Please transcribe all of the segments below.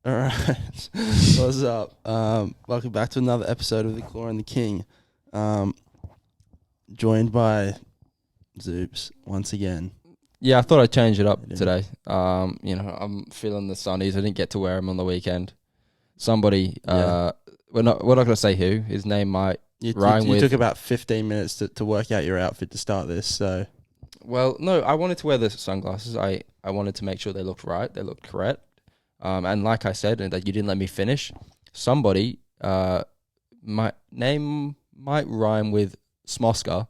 All right. What's up? Welcome back to another episode of The Claw and the King. Joined by Zoops once again. Yeah, I thought I'd change it up today. I'm feeling the sunnies. I didn't get to wear them on the weekend. Somebody, we're not going to say who. His name might rhyme with. You took about 15 minutes to work out your outfit to start this, so. Well, no, I wanted to wear the sunglasses. I wanted to make sure they looked right. They looked correct. And like I said, and that you didn't let me finish, somebody, my name might rhyme with Smoska,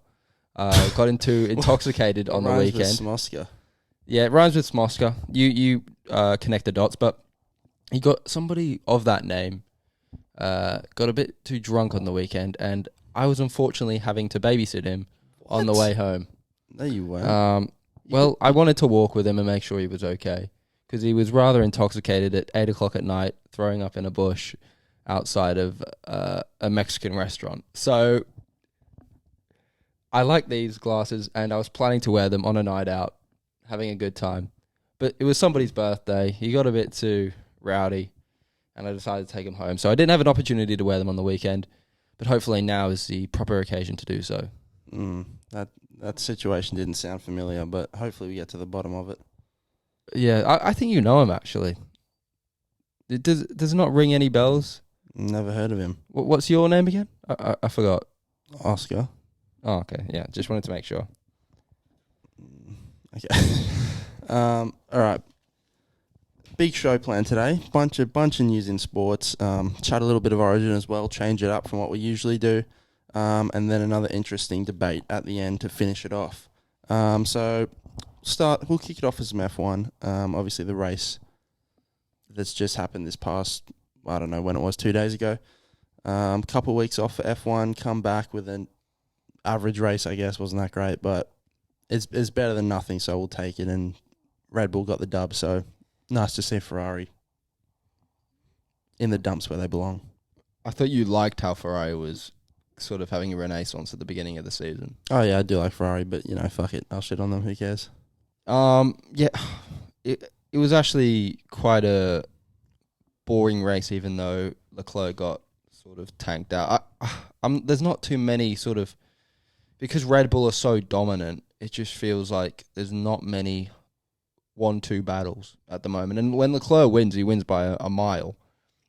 got into intoxicated on the weekend. With Smoska. Yeah, it rhymes with Smoska. You connect the dots, but he got somebody of that name, got a bit too drunk on the weekend, and I was unfortunately having to babysit him on the way home. No, you weren't. Well, I wanted to walk with him and make sure he was okay, because he was rather intoxicated at 8 o'clock at night, throwing up in a bush outside of a Mexican restaurant. So I like these glasses, and I was planning to wear them on a night out, having a good time. But it was somebody's birthday. He got a bit too rowdy, and I decided to take him home. So I didn't have an opportunity to wear them on the weekend, but hopefully now is the proper occasion to do so. That situation didn't sound familiar, but hopefully we get to the bottom of it. Yeah, I think you know him, actually. Does it not ring any bells? Never heard of him. What's your name again? I forgot. Oscar. Oh, okay. Yeah, just wanted to make sure. Okay. All right. Big show plan today. Bunch of news in sports. Chat a little bit of Origin as well. Change it up from what we usually do. And then another interesting debate at the end to finish it off. So we'll kick it off with some F1. Obviously the race that's just happened this past, I don't know when it was, 2 days ago. Couple of weeks off for F1, come back with an average race, I guess. Wasn't that great, but it's better than nothing, so we'll take it. And Red Bull got the dub, so nice to see Ferrari in the dumps where they belong. I thought you liked how Ferrari was sort of having a renaissance at the beginning of the season. Oh yeah, I do like Ferrari, but fuck it, I'll shit on them. Who cares? Yeah, it was actually quite a boring race, even though Leclerc got sort of tanked out. There's not too many sort of, because Red Bull are so dominant. It just feels like there's not many 1-2 battles at the moment. And when Leclerc wins, he wins by a mile,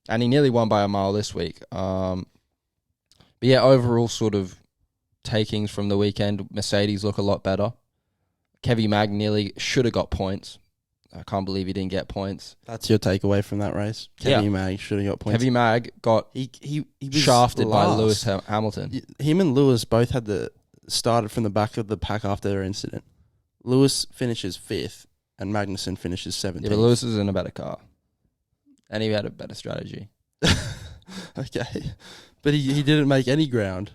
and he nearly won by a mile this week. But yeah, overall sort of takings from the weekend, Mercedes look a lot better. Kevin Mag nearly should have got points. I can't believe he didn't get points. That's your takeaway from that race? Kevin Mag should have got points. Kevin Mag got he was shafted by Lewis Hamilton. Him and Lewis both had started from the back of the pack after their incident. Lewis finishes 5th and Magnussen finishes 17th. Yeah, but Lewis is in a better car. And he had a better strategy. Okay. But he didn't make any ground.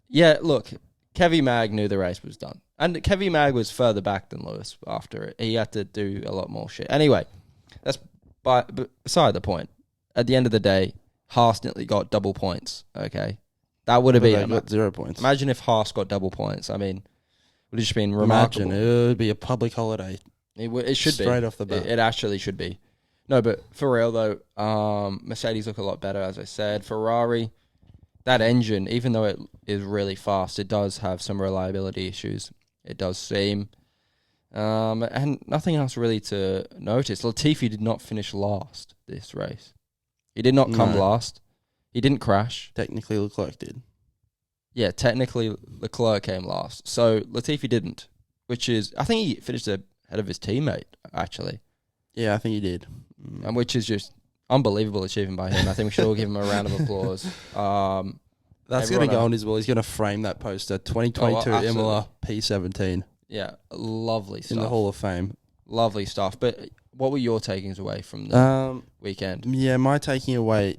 Yeah, look, Kevin Mag knew the race was done. And Kevin Mag was further back than Lewis after it. He had to do a lot more shit. Anyway, that's beside the point. At the end of the day, Haas nearly got double points, okay? That would have been... got 0 points. Imagine if Haas got double points. I mean, it would have just been remarkable. Imagine, it would be a public holiday. It should be. Straight off the bat. It actually should be. No, but for real though, Mercedes look a lot better, as I said. Ferrari, that engine, even though it is really fast, it does have some reliability issues. It does seem. And nothing else really to notice. Latifi did not finish last this race. He did not come last. He didn't crash. Technically, Leclerc did. Yeah, technically, Leclerc came last. So Latifi didn't, which is, I think he finished ahead of his teammate, actually. Yeah, I think he did. And which is just unbelievable achievement by him. I think we should all give him a round of applause. That's going to go on his wall. He's going to frame that poster. 2022 Imola P17. Yeah, lovely stuff. In the Hall of Fame. Lovely stuff. But what were your takings away from the weekend? Yeah, my takings away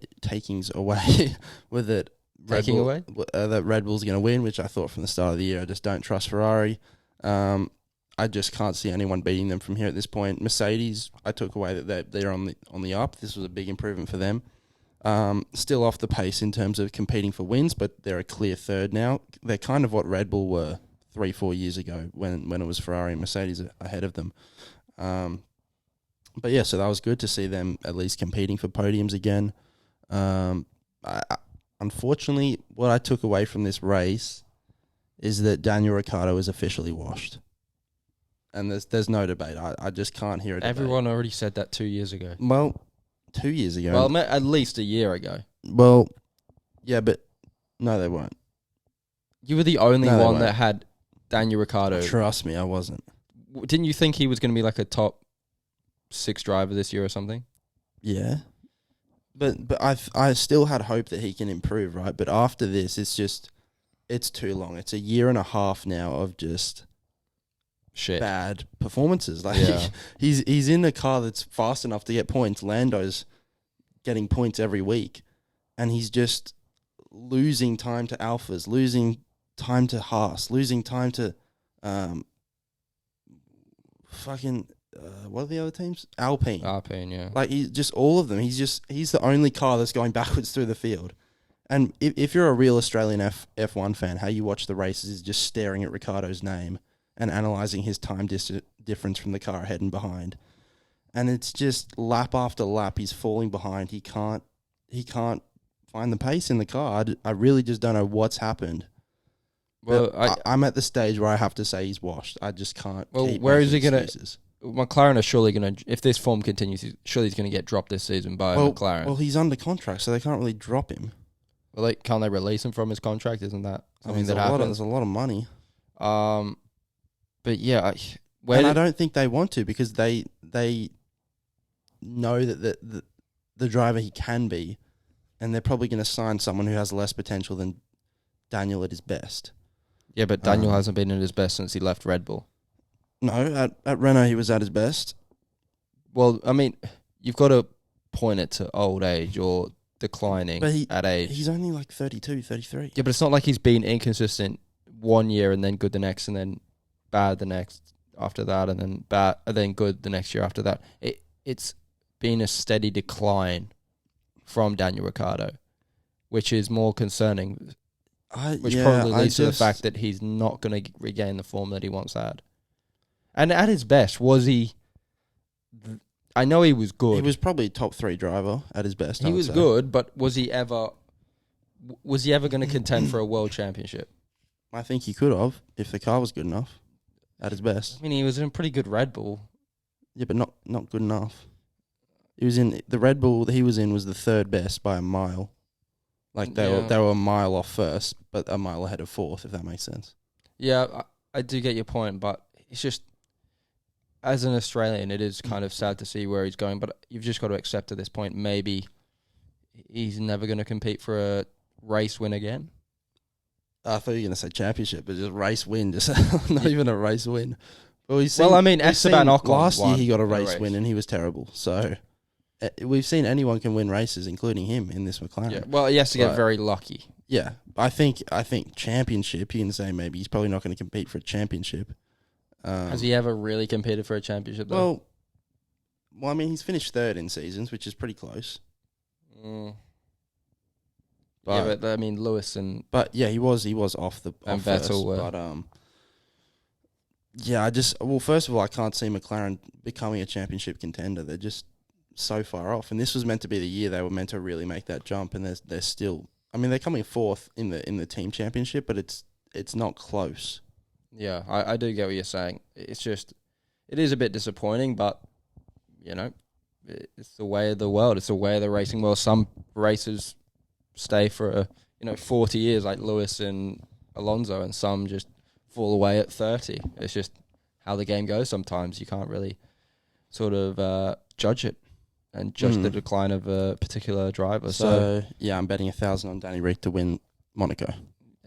were that that Red Bull's going to win, which I thought from the start of the year. I just don't trust Ferrari. I just can't see anyone beating them from here at this point. Mercedes, I took away that they're on the up. This was a big improvement for them. Still off the pace in terms of competing for wins, but they're a clear third now. They're kind of what Red Bull were 3-4 years ago when it was Ferrari and Mercedes ahead of them. But yeah, so that was good to see them at least competing for podiums again. Unfortunately, what I took away from this race is that Daniel Ricciardo is officially washed. And there's no debate. I just can't hear it. Everyone already said that 2 years ago. Well, 2 years ago. Well, at least a year ago. Well, yeah, but no, they weren't. You were the only one that had Daniel Ricciardo. Trust me, I wasn't. Didn't you think he was going to be like a top 6 driver this year or something? Yeah. But I still had hope that he can improve, right? But after this, it's too long. It's a year and a half now of just shit, bad performances. Like Yeah. he's in a car that's fast enough to get points. Lando's getting points every week, and he's just losing time to Alphas, losing time to Haas, losing time to what are the other teams? Alpine, yeah. Like he's just all of them. He's the only car that's going backwards through the field. And if you're a real Australian F1 fan, how you watch the races is just staring at Ricciardo's name and analysing his time difference from the car ahead and behind. And it's just lap after lap, he's falling behind. He can't find the pace in the car. I really just don't know what's happened. Well, I'm at the stage where I have to say he's washed. I just can't. Well, keep where is he making going excuses. to... McLaren are surely going to... If this form continues, surely he's going to get dropped this season by McLaren. Well, he's under contract, so they can't really drop him. Well, can't they release him from his contract? Isn't that something that happens? happens? There's a lot of money. But yeah, I don't think they want to, because they know that the driver he can be, and they're probably going to sign someone who has less potential than Daniel at his best. Yeah, but Daniel hasn't been at his best since he left Red Bull. No, at Renault he was at his best. Well, I mean, you've got to point it to old age or declining at age. He's only like 32, 33. Yeah, but it's not like he's been inconsistent 1 year and then good the next and then bad the next after that and then bad and then good the next year after that. It's been a steady decline from Daniel Ricciardo, which is more concerning. Which probably leads to the fact that he's not going to regain the form that he once had. And at his best, was he... I know he was good. He was probably a top 3 driver at his best. He was good, but was he ever going to contend for a world championship? I think he could have, if the car was good enough, at his best. I mean, he was in a pretty good Red Bull. Yeah, but not good enough. He was in... The Red Bull that he was in was the 3rd best by a mile. Like, they were a mile off first, but a mile ahead of 4th, if that makes sense. Yeah, I do get your point, but it's just... As an Australian, it is kind of sad to see where he's going, but you've just got to accept at this point maybe he's never going to compete for a race win again. I thought you were going to say championship, but just race win, just not even a race win. Esteban Ocon last year he got a race win and he was terrible. So we've seen anyone can win races, including him in this McLaren. Yeah, well, he has to get very lucky. Yeah, I think championship. You can say maybe he's probably not going to compete for a championship. Has he ever really competed for a championship, though? Well, I mean, he's finished 3rd in seasons, which is pretty close. But I mean, Lewis and... But, yeah, he was off the... And Vettel were... But, first of all, I can't see McLaren becoming a championship contender. They're just so far off. And this was meant to be the year they were meant to really make that jump, and they're still... I mean, they're coming 4th in the team championship, but it's not close. Yeah, I do get what you're saying. It's just, it is a bit disappointing, but, you know, it's the way of the world. It's the way of the racing world. Some racers stay for, 40 years, like Lewis and Alonso, and some just fall away at 30. It's just how the game goes sometimes. You can't really sort of judge it and judge the decline of a particular driver. So yeah, I'm betting 1,000 on Danny Rick to win Monaco.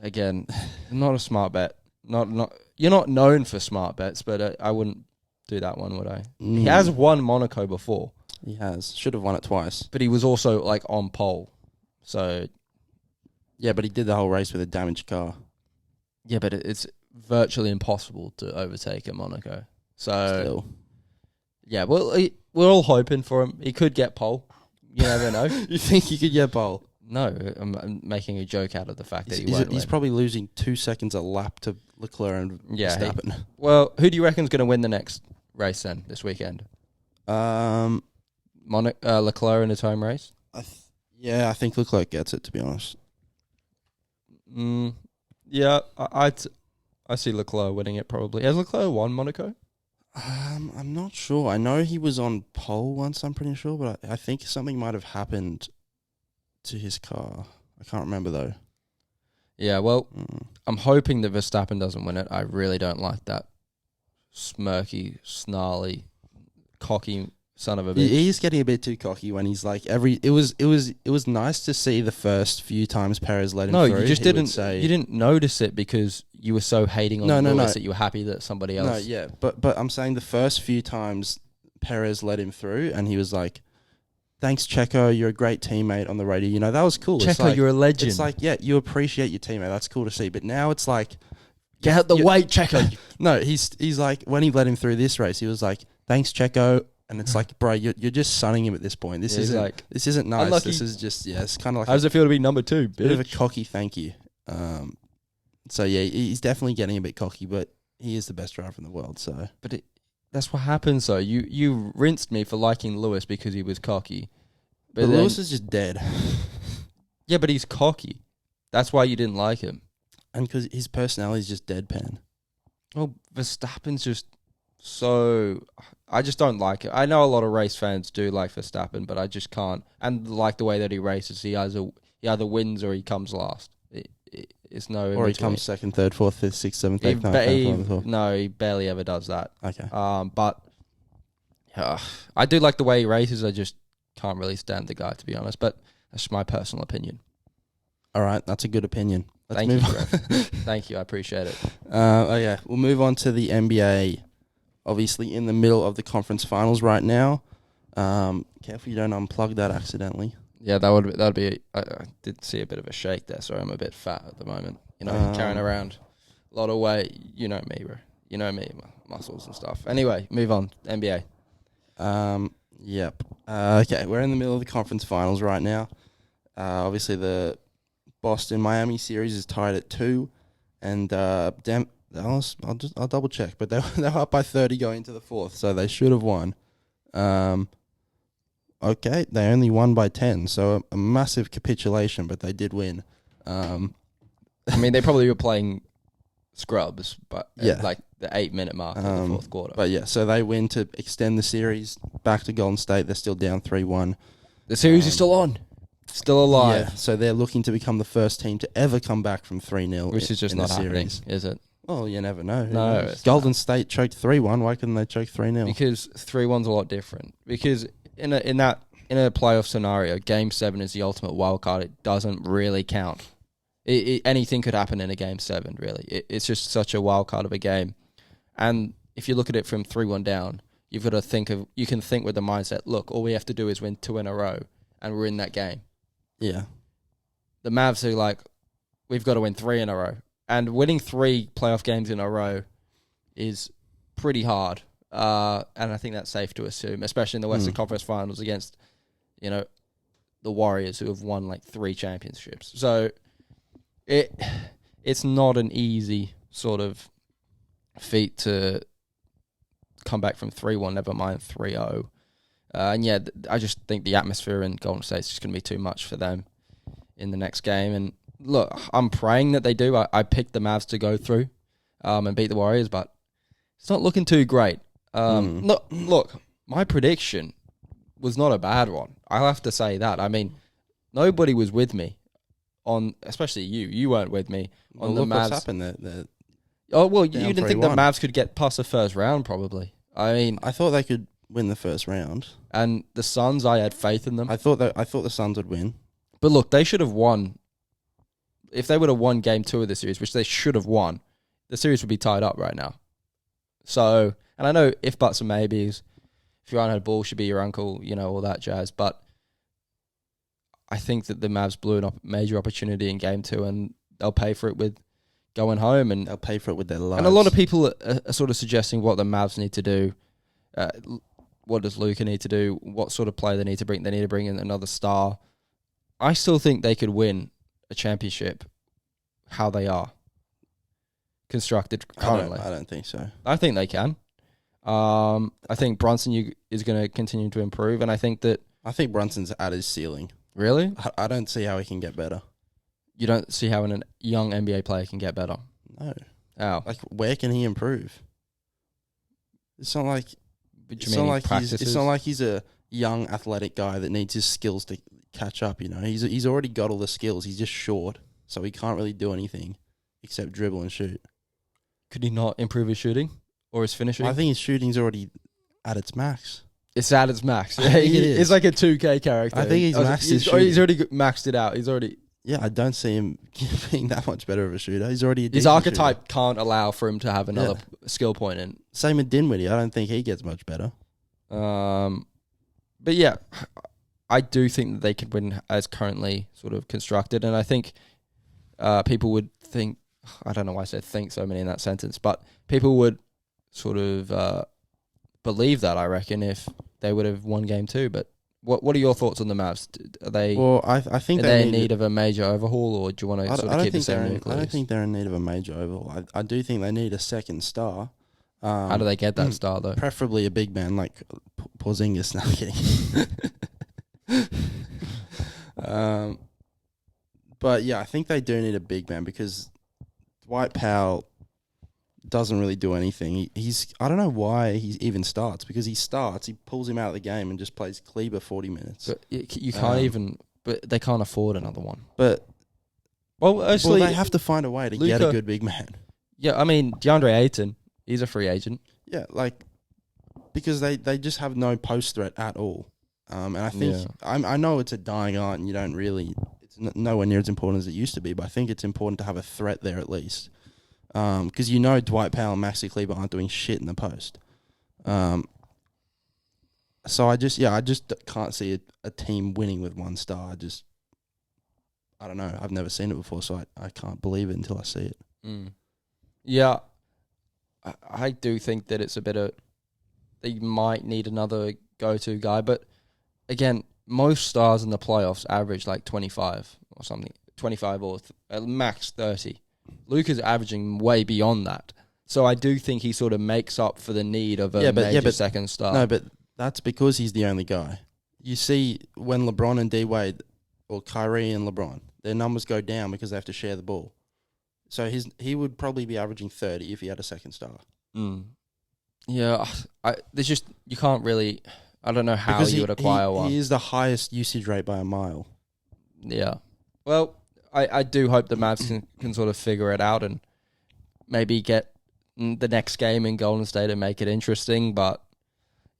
Again, not a smart bet. Not you're not known for smart bets, but I wouldn't do that one, would I? He has won Monaco before. He has. Should have won it twice. But he was also like on pole. So yeah, but he did the whole race with a damaged car. Yeah, but it's virtually impossible to overtake at Monaco. So still. Yeah, well, we're all hoping for him. He could get pole. You never know. You think he could get pole? No, I'm making a joke out of the fact that he won't win. He's probably losing 2 seconds a lap to Leclerc and Verstappen. Well, who do you reckon's going to win the next race then this weekend? Um, Leclerc in his home race. I think Leclerc gets it, to be honest. Yeah, I see Leclerc winning it probably. Has Leclerc won Monaco? I'm not sure. I know he was on pole once, I'm pretty sure, but I think something might have happened to his car. I can't remember, though. Yeah, well, I'm hoping that Verstappen doesn't win it. I really don't like that smirky, snarly, cocky son of a bitch. He's getting a bit too cocky when he's like it was nice to see the first few times Perez let him through. No, you just didn't notice it because you were so hating on Lewis that you were happy that somebody else. No, yeah, but I'm saying the first few times Perez let him through and he was like, "Thanks, Checo, you're a great teammate on the radio." You know, that was cool. Checo, you're a legend. It's like, yeah, you appreciate your teammate. That's cool to see. But now it's like, get out the way, Checo. No, he's like, when he let him through this race, he was like, "Thanks, Checo." And it's like, bro, you're just sunning him at this point. This isn't nice. Unlucky. This is just, it's kind of like. How does it feel to be number 2? Bitch? Bit of a cocky thank you. So yeah, he's definitely getting a bit cocky, but he is the best driver in the world. So, but that's what happens. So you rinsed me for liking Lewis because he was cocky, but Lewis is just dead. Yeah, but he's cocky. That's why you didn't like him, and because his personality is just deadpan. Well, Verstappen's just so. I just don't like it. I know a lot of race fans do like Verstappen, but I just can't. And like the way that he races, he either wins or he comes last. It's no. Or he comes second, third, fourth, fifth, sixth, seventh, eighth, ninth. No, he barely ever does that. Okay. But I do like the way he races. I just can't really stand the guy, to be honest. But that's my personal opinion. All right, that's a good opinion. Thank you, Thank you. I appreciate it. We'll move on to the NBA. Obviously, in the middle of the conference finals right now. Careful you don't unplug that accidentally. Yeah, that'd be. I did see a bit of a shake there. Sorry, I'm a bit fat at the moment. You know, carrying around a lot of weight. You know me, bro. You know me, muscles and stuff. Anyway, move on. NBA. Yep. Okay, we're in the middle of the conference finals right now. Obviously, the Boston-Miami series is tied at 2, and Dallas, I'll double check, but they were up by 30 going into the fourth, so they should have won. Okay, they only won by 10, so a massive capitulation, but they did win. I mean, they probably were playing scrubs, but like the 8-minute mark of the fourth quarter. But yeah, so they win to extend the series back to Golden State. They're still down 3-1. The series is still on. Still alive. Yeah, so they're looking to become the first team to ever come back from 3-0. Which is just not happening, is it? Well, you never know. No. Golden State choked 3-1. Why couldn't they choke 3-0? Because 3-1's a lot different. Because in a playoff scenario, Game 7 is the ultimate wild card. It doesn't really count. Anything could happen in a Game 7, really. It's just such a wild card of a game. And if you look at it from 3-1 down, you've got to you can think with the mindset, look, all we have to do is win 2 in a row, and we're in that game. Yeah. The Mavs are like, we've got to win 3 in a row. And winning 3 playoff games in a row is pretty hard. And I think that's safe to assume, especially in the Western Conference Finals against, the Warriors, who have won like 3 championships. So it's not an easy sort of feat to come back from 3-1, never mind 3-0. And yeah, I just think the atmosphere in Golden State is just going to be too much for them in the next game. And look, I'm praying that they do. I picked the Mavs to go through and beat the Warriors, but it's not looking too great. Look, my prediction was not a bad one. I'll have to say that. I mean, nobody was with me on, especially you. You weren't with me on the Mavs. What's happened there? Oh, well, you didn't think the Mavs could get past the first round, probably. I mean, I thought they could win the first round. And the Suns, I had faith in them. I thought the Suns would win. But look, they should have won. If they would have won Game 2 of the series, which they should have won, the series would be tied up right now. So, and I know if buts and maybes, if your aunt had a ball, should be your uncle, all that jazz. But I think that the Mavs blew a major opportunity in Game 2, and they'll pay for it with going home. And they'll pay for it with their lives. And a lot of people are sort of suggesting what the Mavs need to do. What does Luka need to do? What sort of player they need to bring? They need to bring in another star. I still think they could win a championship how they are constructed currently. I don't think so. I think they can. I think Brunson is going to continue to improve, and I think Brunson's at his ceiling. Really? I don't see how he can get better. You don't see how a young NBA player can get better? No. Oh. Like, where can he improve? It's not like it's not like he's a young athletic guy that needs his skills to catch up. You know, he's already got all the skills. He's just short, so he can't really do anything except dribble and shoot. Could he not improve his shooting or his finishing? I think his shooting's already at its max. It's at its max. I think it is. It's like a 2K character. I think he's maxed his shooting. He's already maxed it out. He's already. Yeah, I don't see him being that much better of a shooter. He's already his archetype can't allow for him to have another skill point in. Same with Dinwiddie. I don't think he gets much better. But yeah, I do think that they could win as currently sort of constructed, and I think people would think. I don't know why I said think so many in that sentence, but people would sort of believe that, I reckon, if they would have won game 2. But what are your thoughts on the Mavs? Are they? Well, I think are they in need of a major overhaul, or do you want to sort of keep the same nucleus? I don't think they're in need of a major overhaul. I do think they need a second star. How do they get that star though? Preferably a big man like Porzingis. No, kidding. But yeah, I think they do need a big man because Dwight Powell doesn't really do anything. I don't know why he even starts, because he pulls him out of the game and just plays Kleber 40 minutes. But you can't but they can't afford another one. But actually, they have to find a way to get a good big man. Yeah, I mean, DeAndre Ayton, he's a free agent. Yeah, because they just have no post threat at all. And I think I know it's a dying art, and you don't really. It's nowhere near as important as it used to be. But I think it's important to have a threat there at least, because Dwight Powell and Maxi Kleber aren't doing shit in the post. So I just can't see a team winning with one star. I don't know. I've never seen it before, so I can't believe it until I see it. Mm. Yeah, I do think that it's a bit of they might need another go-to guy, but again, most stars in the playoffs average like 25 or something, 25 or max 30. Luka's averaging way beyond that, so I do think he sort of makes up for the need of a major second star. No, but that's because he's the only guy. You see, when LeBron and D-Wade, or Kyrie and LeBron, their numbers go down because they have to share the ball. So he would probably be averaging 30 if he had a second star. Mm. Yeah, you can't really. I don't know how because you would acquire one. He is the highest usage rate by a mile. Yeah. Well, I do hope the Mavs can sort of figure it out and maybe get the next game in Golden State and make it interesting. But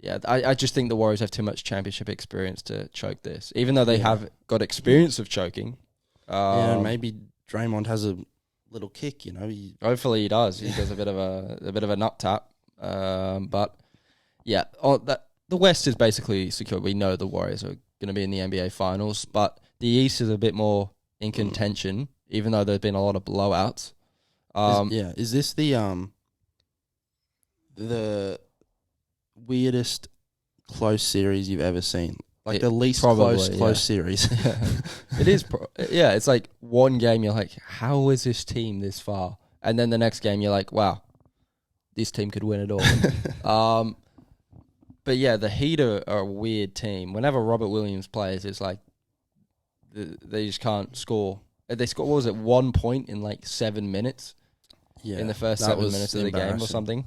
yeah, I just think the Warriors have too much championship experience to choke this, even though they have got experience of choking. Maybe Draymond has a little kick, Hopefully he does. He does a bit of a nut tap. But yeah, the West is basically secure. We know the Warriors are going to be in the NBA Finals, but the East is a bit more in contention, even though there's been a lot of blowouts. Is this the weirdest close series you've ever seen? Like the least close series. It is. It's like one game you're like, how is this team this far? And then the next game you're like, wow, this team could win it all. But yeah, the Heat are a weird team. Whenever Robert Williams plays, it's like they just can't score. They scored, what was it, 1 point in like 7 minutes? Yeah, in the first 7 minutes of the game or something.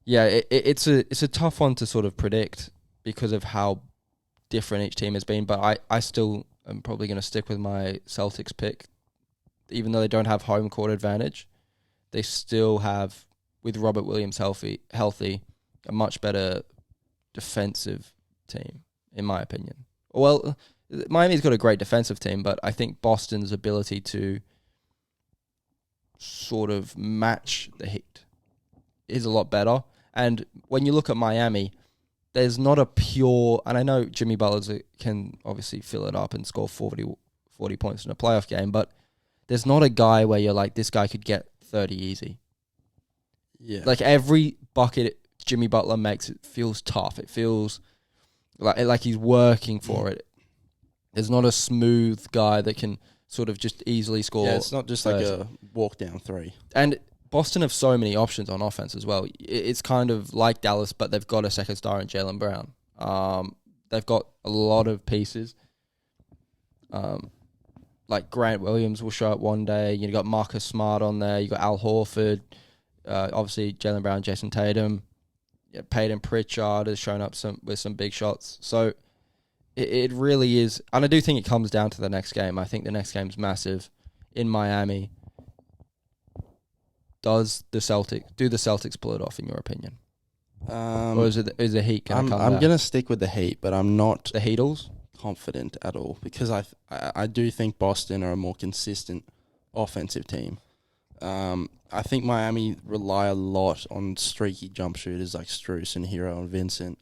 It's a tough one to sort of predict because of how different each team has been. But I still am probably going to stick with my Celtics pick. Even though they don't have home court advantage, they still have, with Robert Williams healthy, a much better defensive team, in my opinion. Well, Miami's got a great defensive team, but I think Boston's ability to sort of match the Heat is a lot better. And when you look at Miami, there's not a pure... And I know Jimmy Butler can obviously fill it up and score 40 points in a playoff game, but there's not a guy where you're like, this guy could get 30 easy. Yeah. Like every bucket Jimmy Butler makes, it feels tough. It feels like he's working for it. There's not a smooth guy that can sort of just easily score. Yeah, it's not just 30. Like a walk down three. And Boston have so many options on offense as well. It's kind of like Dallas, but they've got a second star in Jaylen Brown. They've got a lot of pieces. Like Grant Williams will show up one day. You got Marcus Smart on there. You got Al Horford. Obviously, Jaylen Brown, Jason Tatum. Yeah, Peyton Pritchard has shown up with some big shots. So it really is. And I do think it comes down to the next game. I think the next game's massive in Miami. Do the Celtics pull it off, in your opinion? Or is the Heat going to come I'm back? going to stick with the Heat, but I'm not The Heatles? confident at all because I do think Boston are a more consistent offensive team. I think Miami rely a lot on streaky jump shooters like Strus and Hero and Vincent,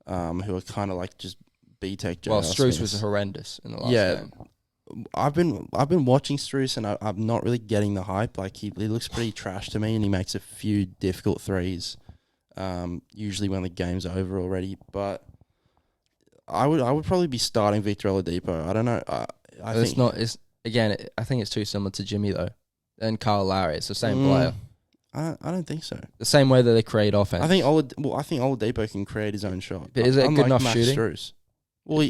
who are kind of like just B-Tech. Well, Strus was horrendous in the last game. I've been watching Strus and I'm not really getting the hype. Like he looks pretty trash to me, and he makes a few difficult threes. Usually when the game's over already, but I would probably be starting Victor Oladipo. I don't know. I think it's too similar to Jimmy though, and Kyle Lowry. It's the same player. I don't think so. The same way that they create offense. I think Oladipo can create his own shot. But is it good enough Max shooting? Strus. Well,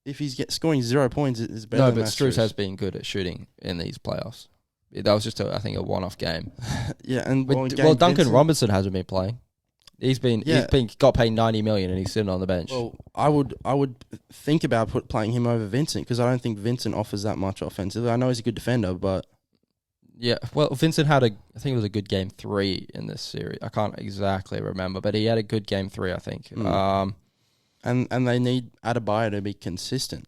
if he's scoring 0 points, it's better. No, than but Max Strus has been good at shooting in these playoffs. That was just a one-off game. Yeah, and Duncan Vincent, Robinson hasn't been playing. He's got paid $90 million and he's sitting on the bench. Well, I would think about playing him over Vincent because I don't think Vincent offers that much offensively. I know he's a good defender, but yeah, well, Vincent had I think it was a good game 3 in this series. I can't exactly remember, but he had a good game 3, I think. And they need Adebayo to be consistent.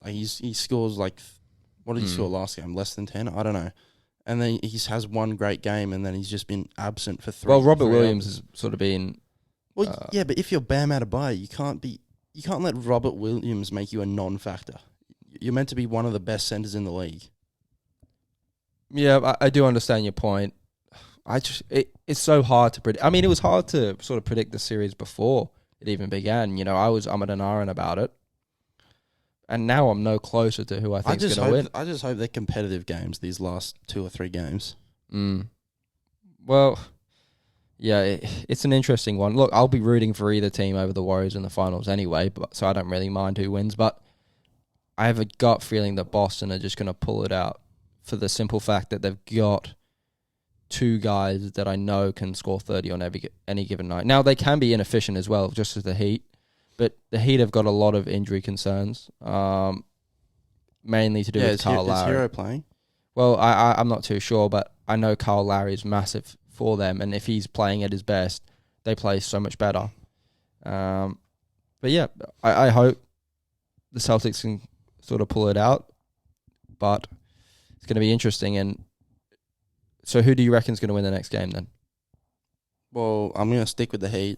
Like he scores like, what did he score last game? Less than 10? I don't know. And then he has one great game, and then he's just been absent for 3. Well, Robert Williams has sort of been. Well, yeah, but if you're Bam Adebayo, you can't let Robert Williams make you a non-factor. You're meant to be one of the best centers in the league. Yeah, I do understand your point. It's so hard to predict. I mean, it was hard to sort of predict the series before it even began. I was umming and ahhing about it. And now I'm no closer to who I think is going to win. I just hope they're competitive games, these last 2 or 3 games. Well, yeah, it's an interesting one. Look, I'll be rooting for either team over the Warriors in the finals anyway, so I don't really mind who wins. But I have a gut feeling that Boston are just going to pull it out for the simple fact that they've got 2 guys that I know can score 30 on any given night. Now, they can be inefficient as well, just as the Heat. But the Heat have got a lot of injury concerns, mainly to do with Kyle Lowry. Is Hero playing? Well, I'm not too sure, but I know Kyle Lowry is massive for them, and if he's playing at his best, they play so much better. But yeah, I hope the Celtics can sort of pull it out, but it's going to be interesting. And so who do you reckon is going to win the next game then? Well, I'm going to stick with the Heat.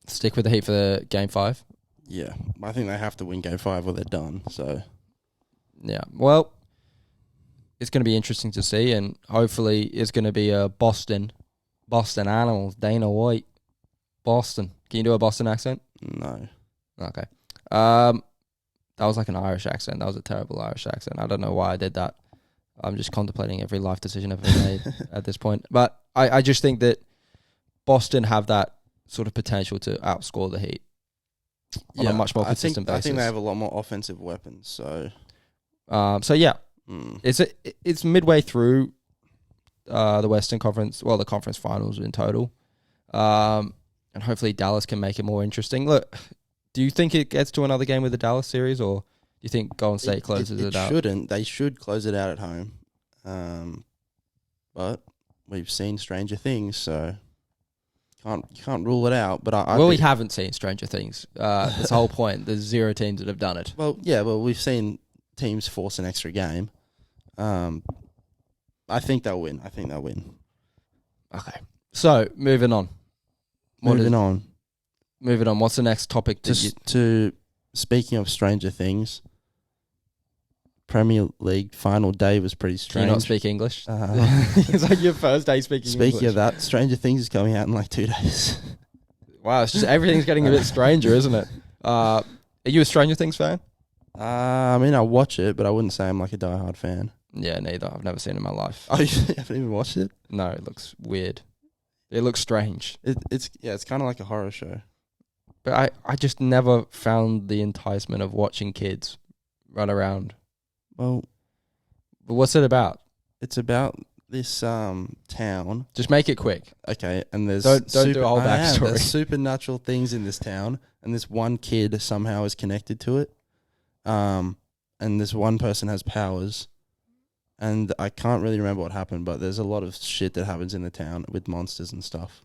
Stick with the Heat for the Game 5? Yeah. I think they have to win Game 5 or they're done. So, yeah. Well, it's going to be interesting to see, and hopefully it's going to be a Boston Animals, Dana White. Boston. Can you do a Boston accent? No. Okay. That was like an Irish accent. That was a terrible Irish accent. I don't know why I did that. I'm just contemplating every life decision I've ever made at this point. But I just think that Boston have that sort of potential to outscore the Heat on a much more consistent basis. I think they have a lot more offensive weapons. So, it's midway through the Western Conference, the conference finals in total, and hopefully Dallas can make it more interesting. Look, do you think it gets to another game with the Dallas series, or do you think Golden State closes it out? Shouldn't. They should close it out at home. But we've seen stranger things, so. You can't rule it out, but we haven't seen Stranger Things. That's the whole point. There's 0 teams that have done it. Well, yeah, we've seen teams force an extra game. I think they'll win. Okay. So, moving on. Moving on. What's the next topic? Speaking of Stranger Things, Premier League final day was pretty strange. Do you not speak English? It's like your first day speaking English. Speaking of that, Stranger Things is coming out in like 2 days. Wow, it's just everything's getting a bit stranger, isn't it? Are you a Stranger Things fan? I mean, I watch it, but I wouldn't say I'm like a diehard fan. Yeah, neither. I've never seen it in my life. Oh, you haven't even watched it? No, it looks weird. It looks strange. It's kind of like a horror show. But I just never found the enticement of watching kids run around. Well, But what's it about? it's about this town. Just make it quick. Okay, and there's Don't do a whole backstory. There's supernatural things in this town, and this one kid somehow is connected to it. And this one person has powers, and I can't really remember what happened, but there's a lot of shit that happens in the town with monsters and stuff.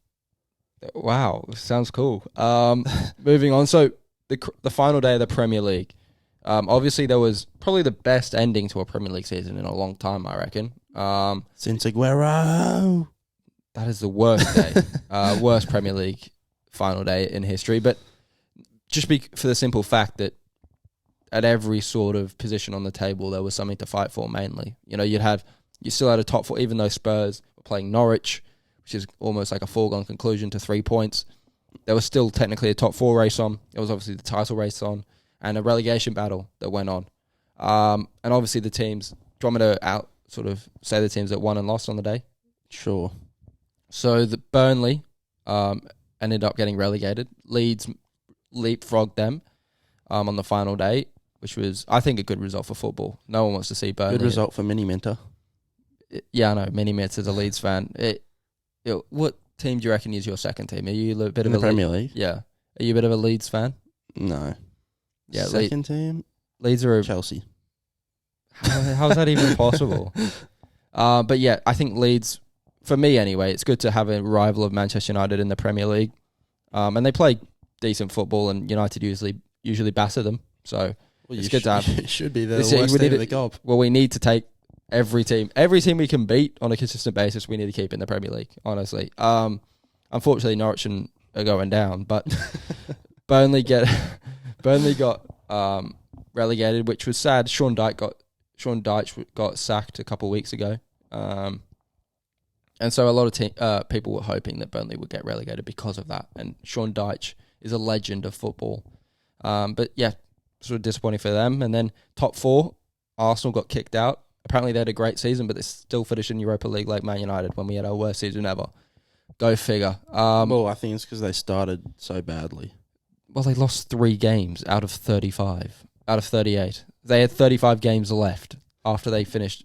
Wow, sounds cool. Moving on. So the final day of the Premier League. Obviously, there was probably the best ending to a Premier League season in a long time, I reckon. Since Aguero. That is the worst day, worst Premier League final day in history. But just for the simple fact that at every sort of position on the table, there was something to fight for. Mainly, you still had a top four, even though Spurs were playing Norwich, which is almost like a foregone conclusion to 3 points. There was still technically a top four race on. There was obviously the title race on, and a relegation battle that went on. And obviously the teams. Do you want me to say the teams that won and lost on the day? Sure. So the Burnley ended up getting relegated. Leeds leapfrogged them on the final day, which was, I think, a good result for football. No one wants to see Burnley. Good result for Mini Minter. Yeah, I know. Mini Mitts as a Leeds fan. What team do you reckon is your second team? Are you a bit of a Premier League? Yeah. Are you a bit of a Leeds fan? No. Yeah. Second team? Leeds are Chelsea. How's that even possible? But yeah, I think Leeds, for me anyway, it's good to have a rival of Manchester United in the Premier League. And they play decent football, and United usually batter them. So it's good to have. It should be the worst team in the gob. Well, we need to take every team we can beat on a consistent basis. We need to keep in the Premier League, honestly. Unfortunately, Norwich are going down, but Burnley got relegated, which was sad. Sean Dyche got sacked a couple of weeks ago, and so a lot of people were hoping that Burnley would get relegated because of that. And Sean Dyche is a legend of football, but yeah, sort of disappointing for them. And then top four, Arsenal got kicked out. Apparently they had a great season, but they still finished in Europa League like Man United when we had our worst season ever. Go figure. Well, I think it's because they started so badly. Well, they lost 3 games out of 35, out of 38. They had 35 games left after they finished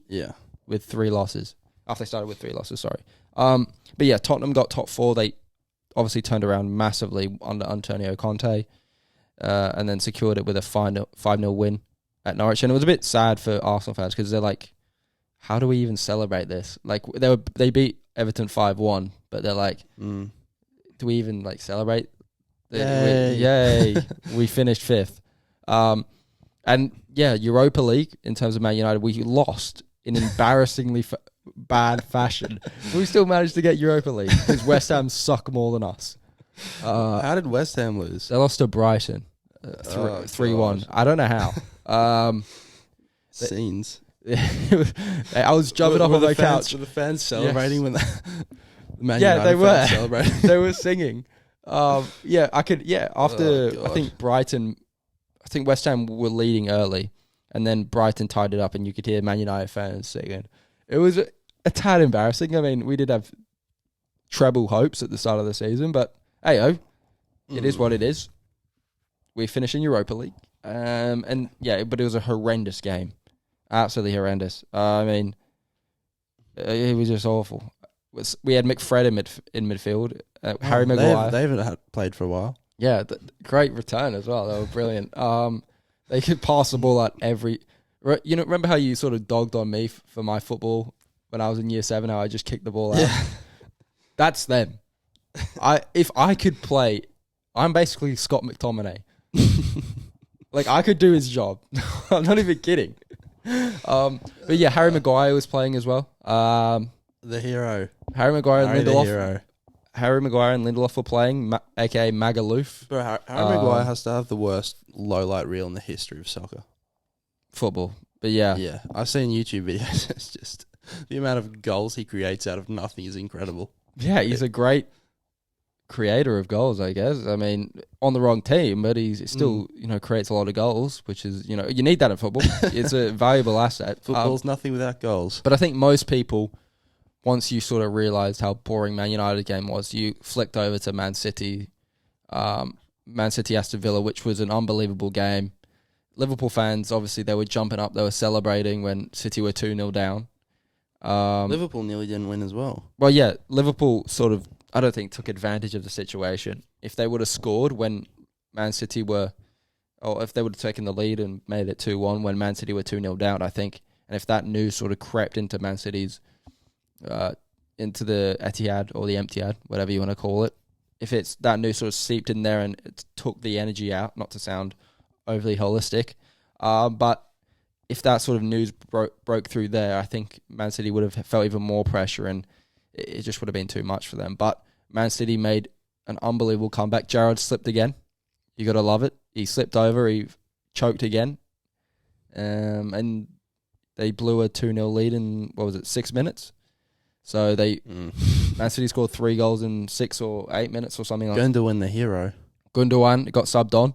with 3 losses. After they started with 3 losses, sorry. But yeah, Tottenham got top 4. They obviously turned around massively under Antonio Conte, and then secured it with a 5-0 win at Norwich. And it was a bit sad for Arsenal fans because they're like, how do we even celebrate this? Like they beat Everton 5-1, but they're like, do we even like celebrate? Yay. We finished 5th. And yeah, Europa League, in terms of Man United, we lost in embarrassingly bad fashion. We still managed to get Europa League because West Ham suck more than us. How did West Ham lose? They lost to Brighton 3-1. I don't know how. Scenes. I was jumping up on my couch. Were the fans celebrating when the Man yeah, United they were celebrating? They were singing. After I think Brighton, I think West Ham were leading early, and then Brighton tied it up, and you could hear Man United fans singing. It was a tad embarrassing. I mean, we did have treble hopes at the start of the season, but it is what it is. We finished in Europa League, and yeah, but it was a horrendous game, absolutely horrendous. I mean, it was just awful. We had McFred in midfield, Harry Maguire. They haven't played for a while. Yeah, great return as well. They were brilliant. They could pass the ball at every. Remember how you sort of dogged on me for my football when I was in year 7? How I just kicked the ball out. Yeah. That's them. If I could play, I'm basically Scott McTominay. Like I could do his job. I'm not even kidding. But yeah, Harry Maguire was playing as well. The hero. Harry Maguire and Lindelof. The hero. Harry Maguire and Lindelof were playing, aka Magaluf. Bro, Harry Maguire has to have the worst low-light reel in the history of soccer. Football. But yeah. Yeah, I've seen YouTube videos. It's just the amount of goals he creates out of nothing is incredible. Yeah, he's a great creator of goals, I guess. I mean, on the wrong team, but he's still, creates a lot of goals, which is, you need that in football. It's a valuable asset. Football's nothing without goals. But I think most people, once you sort of realised how boring Man United game was, you flicked over to Man City, Aston Villa, which was an unbelievable game. Liverpool fans, obviously, they were jumping up. They were celebrating when City were 2-0 down. Liverpool nearly didn't win as well. Well, yeah, Liverpool sort of, I don't think, took advantage of the situation. If they would have scored when Man City were, or if they would have taken the lead and made it 2-1 when Man City were 2-0 down, I think, and if that news sort of crept into Man City's, into the Etihad or the Emptiad, whatever you want to call it, if it's that news sort of seeped in there and it took the energy out, not to sound overly holistic, but if that sort of news broke through there, I think Man City would have felt even more pressure and it just would have been too much for them. But Man City made an unbelievable comeback. Gerrard slipped again. You got to love it. He slipped over. He choked again. And they blew a 2-0 lead in, 6 minutes? So Man City scored 3 goals in 6 or 8 minutes or something like that. Gundogan, the hero. Gundogan got subbed on.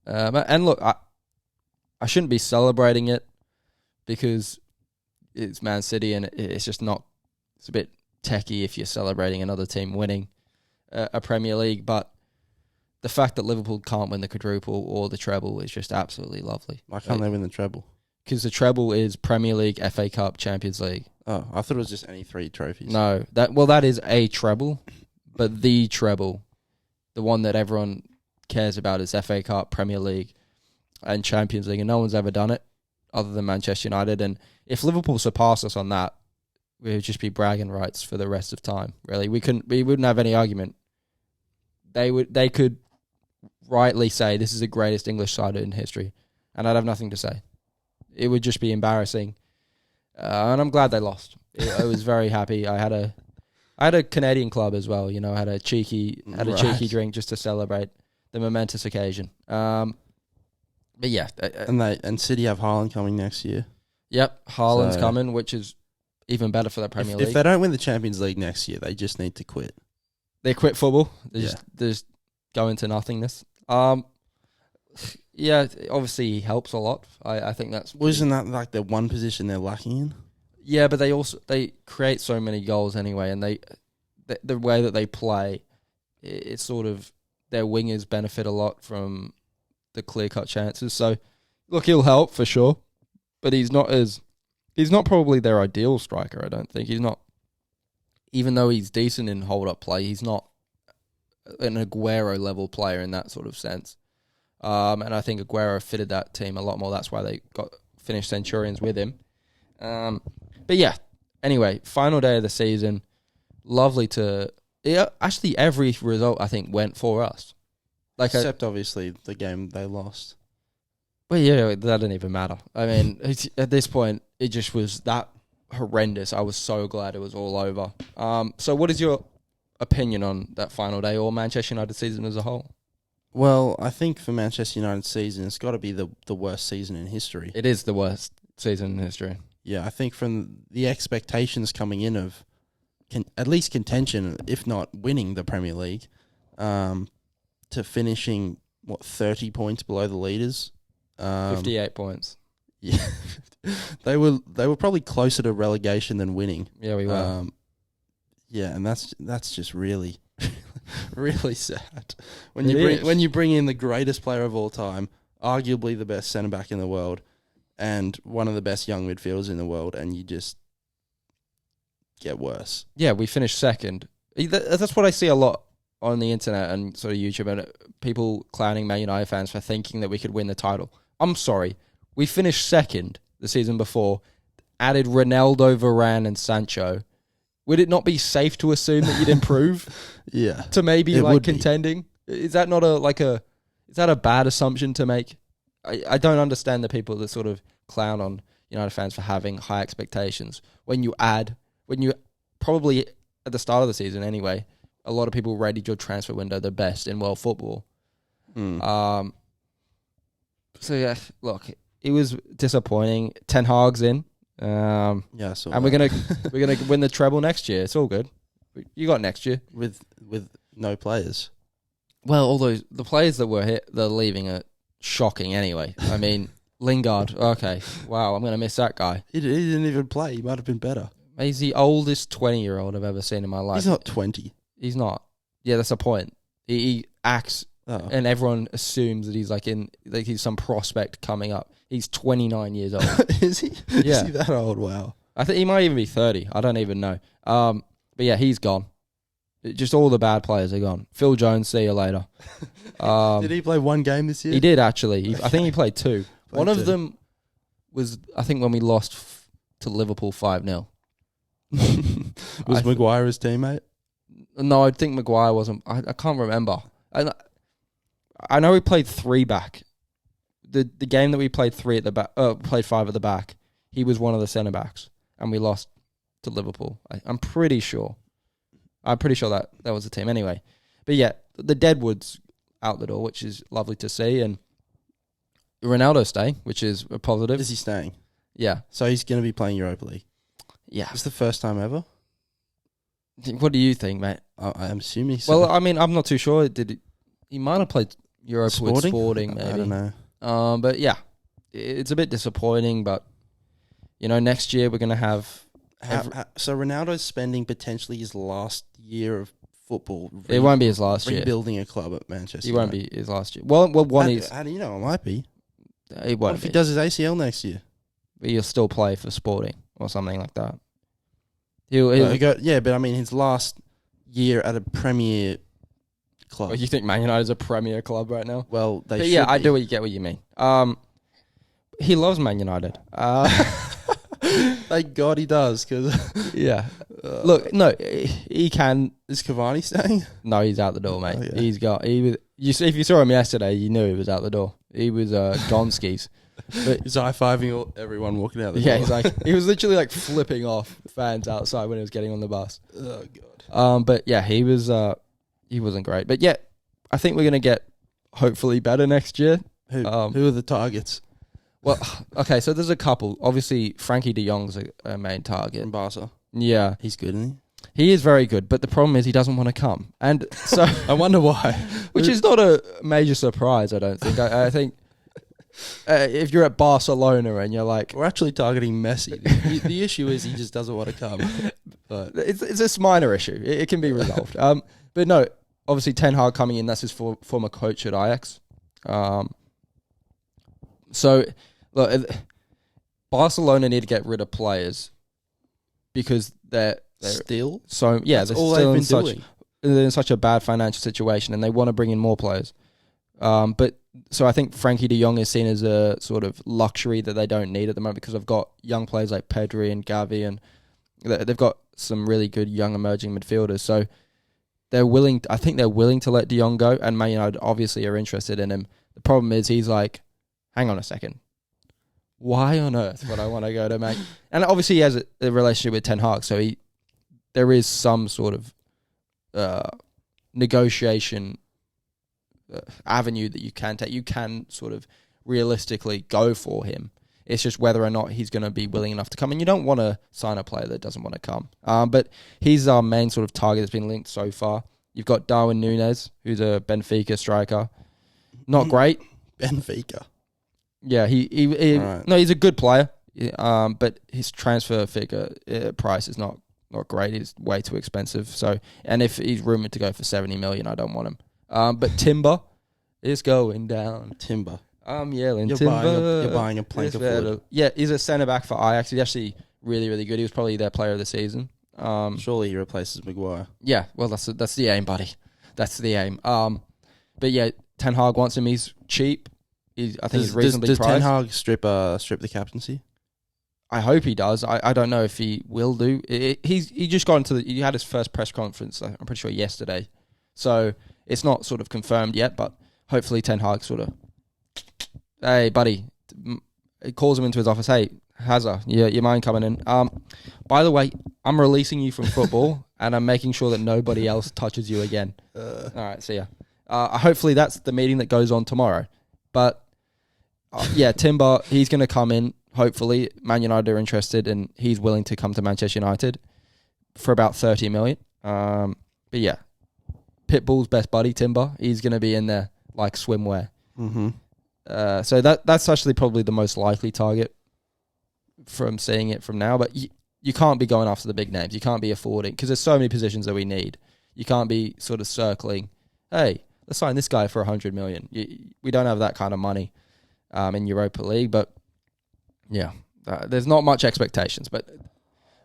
And look, I shouldn't be celebrating it because it's Man City and it's just not, it's a bit techie if you're celebrating another team winning a Premier League, but the fact that Liverpool can't win the quadruple or the treble is just absolutely lovely. Why can't they win the treble? Because the treble is Premier League, FA Cup, Champions League. Oh, I thought it was just any 3 trophies. No, that is a treble, but the treble, the one that everyone cares about, is FA Cup, Premier League, and Champions League, and no one's ever done it other than Manchester United. And if Liverpool surpass us on that, we would just be bragging rights for the rest of time. Really, we wouldn't have any argument. They could rightly say this is the greatest English side in history, and I'd have nothing to say. It would just be embarrassing, and I'm glad they lost. I was very happy. I had a Canadian club as well. I had a cheeky drink just to celebrate the momentous occasion. But yeah, and City have Haaland coming next year. Yep, Haaland's coming, which is even better for the Premier League. If they don't win the Champions League next year, they just need to quit. They quit football. They just go into nothingness. Yeah, obviously he helps a lot. I think that's... Isn't that like the one position they're lacking in? Yeah, but they create so many goals anyway, and the way that they play, it's sort of... Their wingers benefit a lot from the clear-cut chances. So, look, he'll help for sure, but he's not probably their ideal striker, I don't think. He's not... Even though he's decent in hold-up play, he's not an Aguero-level player in that sort of sense. And I think Aguero fitted that team a lot more. That's why they finished Centurions with him. But yeah, anyway, final day of the season. Lovely to... Yeah, actually, every result, I think, went for us. Except, obviously, the game they lost. Well, yeah, that didn't even matter. I mean, at this point, it just was that horrendous. I was so glad it was all over. So what is your opinion on that final day or Manchester United season as a whole? Well, I think for Manchester United season, it's got to be the worst season in history. It is the worst season in history. Yeah, I think from the expectations coming in of at least contention, if not winning the Premier League, to finishing, 30 points below the leaders? 58 points. Yeah. They were probably closer to relegation than winning. Yeah, we were. Yeah, and that's just really... really sad. When you bring in the greatest player of all time, arguably the best centre back in the world, and one of the best young midfielders in the world, and you just get worse. Yeah, we finished second. That's what I see a lot on the internet and sort of YouTube, and people clowning Man United fans for thinking that we could win the title. I'm sorry, we finished second the season before, added Ronaldo, Varane, and Sancho. Would it not be safe to assume that you'd improve? Yeah. To maybe contending? Is that not is that a bad assumption to make? I don't understand the people that sort of clown on United fans for having high expectations. When you probably at the start of the season anyway, a lot of people rated your transfer window the best in world football. So yeah, look, it was disappointing. Ten Hag's in. And we're gonna win the treble next year. It's all good. You got next year with no players. Well, although the players that were hit, they're leaving are shocking anyway. I mean, Lingard, okay, wow, I'm going to miss that guy. He didn't even play. He might have been better. He's the oldest 20-year-old I've ever seen in my life. He's not 20. He's not. Yeah, that's the point. He acts, and everyone assumes that he's he's some prospect coming up. He's 29 years old. Is he? Yeah. Is he that old? Wow. I think he might even be 30. I don't even know. But yeah, he's gone. Just all the bad players are gone. Phil Jones, see you later. Did he play one game this year? He did, actually. I think he played two. One of them was, I think, when we lost to Liverpool 5-0. Was Maguire his teammate? No, I think Maguire wasn't. I can't remember. I know we played 3 back. The game that we played 3 at the back, played 5 at the back, he was one of the centre backs, and we lost to Liverpool. I'm pretty sure. that was the team anyway. But yeah, the Deadwood's out the door, which is lovely to see, and Ronaldo's staying, which is a positive. Is he staying? Yeah. So he's going to be playing Europa League. Yeah. It's the first time ever. What do you think, mate? I'm assuming so. Well, I mean, I'm not too sure. He might have played Europa with Sporting, maybe. I don't know. But yeah, it's a bit disappointing. But next year we're gonna have. So Ronaldo's spending potentially his last year of football. It won't be his last year. Rebuilding a club at Manchester. It won't be his last year. Well, how do you know? It might be. It won't. What if he does his ACL next year? But he'll still play for Sporting or something like that. But I mean his last year at a Premier club. Well, you think Man United's a Premier club right now? Well, they. But yeah, I do get what you mean. He loves Man United. Thank God he does, because yeah. Look, no, he can. Is Cavani staying? No, he's out the door, mate. Oh, yeah. If you saw him yesterday, you knew he was out the door. He was gone skis. But he's high-fiving everyone walking out the door. Yeah, he was literally flipping off fans outside when he was getting on the bus. Oh God. But yeah, he wasn't great. But yeah, I think we're gonna get hopefully better next year. Who are the targets? Well, okay, so there's a couple. Obviously, Frankie de Jong's a main target. In Barca. Yeah. He's good, isn't he is very good, but the problem is he doesn't want to come. And so I wonder why. Which is not a major surprise, I don't think. I think if you're at Barcelona and you're like... We're actually targeting Messi. The issue is he just doesn't want to come. But it's a minor issue. It can be resolved. But no, obviously Ten Hag coming in, that's his former coach at Ajax. So, look, Barcelona need to get rid of players because they're still? So, yeah, that's they're all still they've been doing. They're in such a bad financial situation and they want to bring in more players. So I think Frankie de Jong is seen as a sort of luxury that they don't need at the moment because they've got young players like Pedri and Gavi, and they've got some really good young emerging midfielders. So I think they're willing to let de Jong go, and Man United obviously are interested in him. The problem is he's like, hang on a second. Why on earth would I want to go to Man? And obviously he has a relationship with Ten Hag, so there is some sort of negotiation avenue that you can take. You can sort of realistically go for him. It's just whether or not he's going to be willing enough to come. And you don't want to sign a player that doesn't want to come. But he's our main sort of target that's been linked so far. You've got Darwin Núñez, who's a Benfica striker. Not great. Benfica. Yeah, Right. No, he's a good player. But his transfer figure price is not great. It's way too expensive. So, and if he's rumoured to go for 70 million, I don't want him. But Timber is going down. Timber. I'm yelling You're Timber. buying a plank of wood. Yeah, he's a centre-back for Ajax. He's actually really, really good. He was probably their player of the season. Surely he replaces Maguire. Yeah, well, that's the aim, buddy. That's the aim. But yeah, Ten Hag wants him. He's cheap. I think he's reasonably priced. Does Ten Hag strip the captaincy? I hope he does. I don't know if he will do. He just got into he had his first press conference, I'm pretty sure, yesterday. So it's not sort of confirmed yet, but hopefully Ten Hag sort of, hey, buddy, he calls him into his office. Hey, Hazard, you mind coming in? By the way, I'm releasing you from football, and I'm making sure that nobody else touches you again. All right, see ya. Hopefully that's the meeting that goes on tomorrow. But yeah, Timber, he's going to come in. Hopefully, Man United are interested, and he's willing to come to Manchester United for about 30 million. But yeah, Pitbull's best buddy, Timber. He's going to be in there like swimwear. Mm-hmm. So that's actually probably the most likely target from seeing it from now. But you can't be going after the big names. You can't be affording, because there's so many positions that we need. You can't be sort of circling, hey, let's sign this guy for 100 million. We don't have that kind of money in Europa League. But yeah, there's not much expectations. But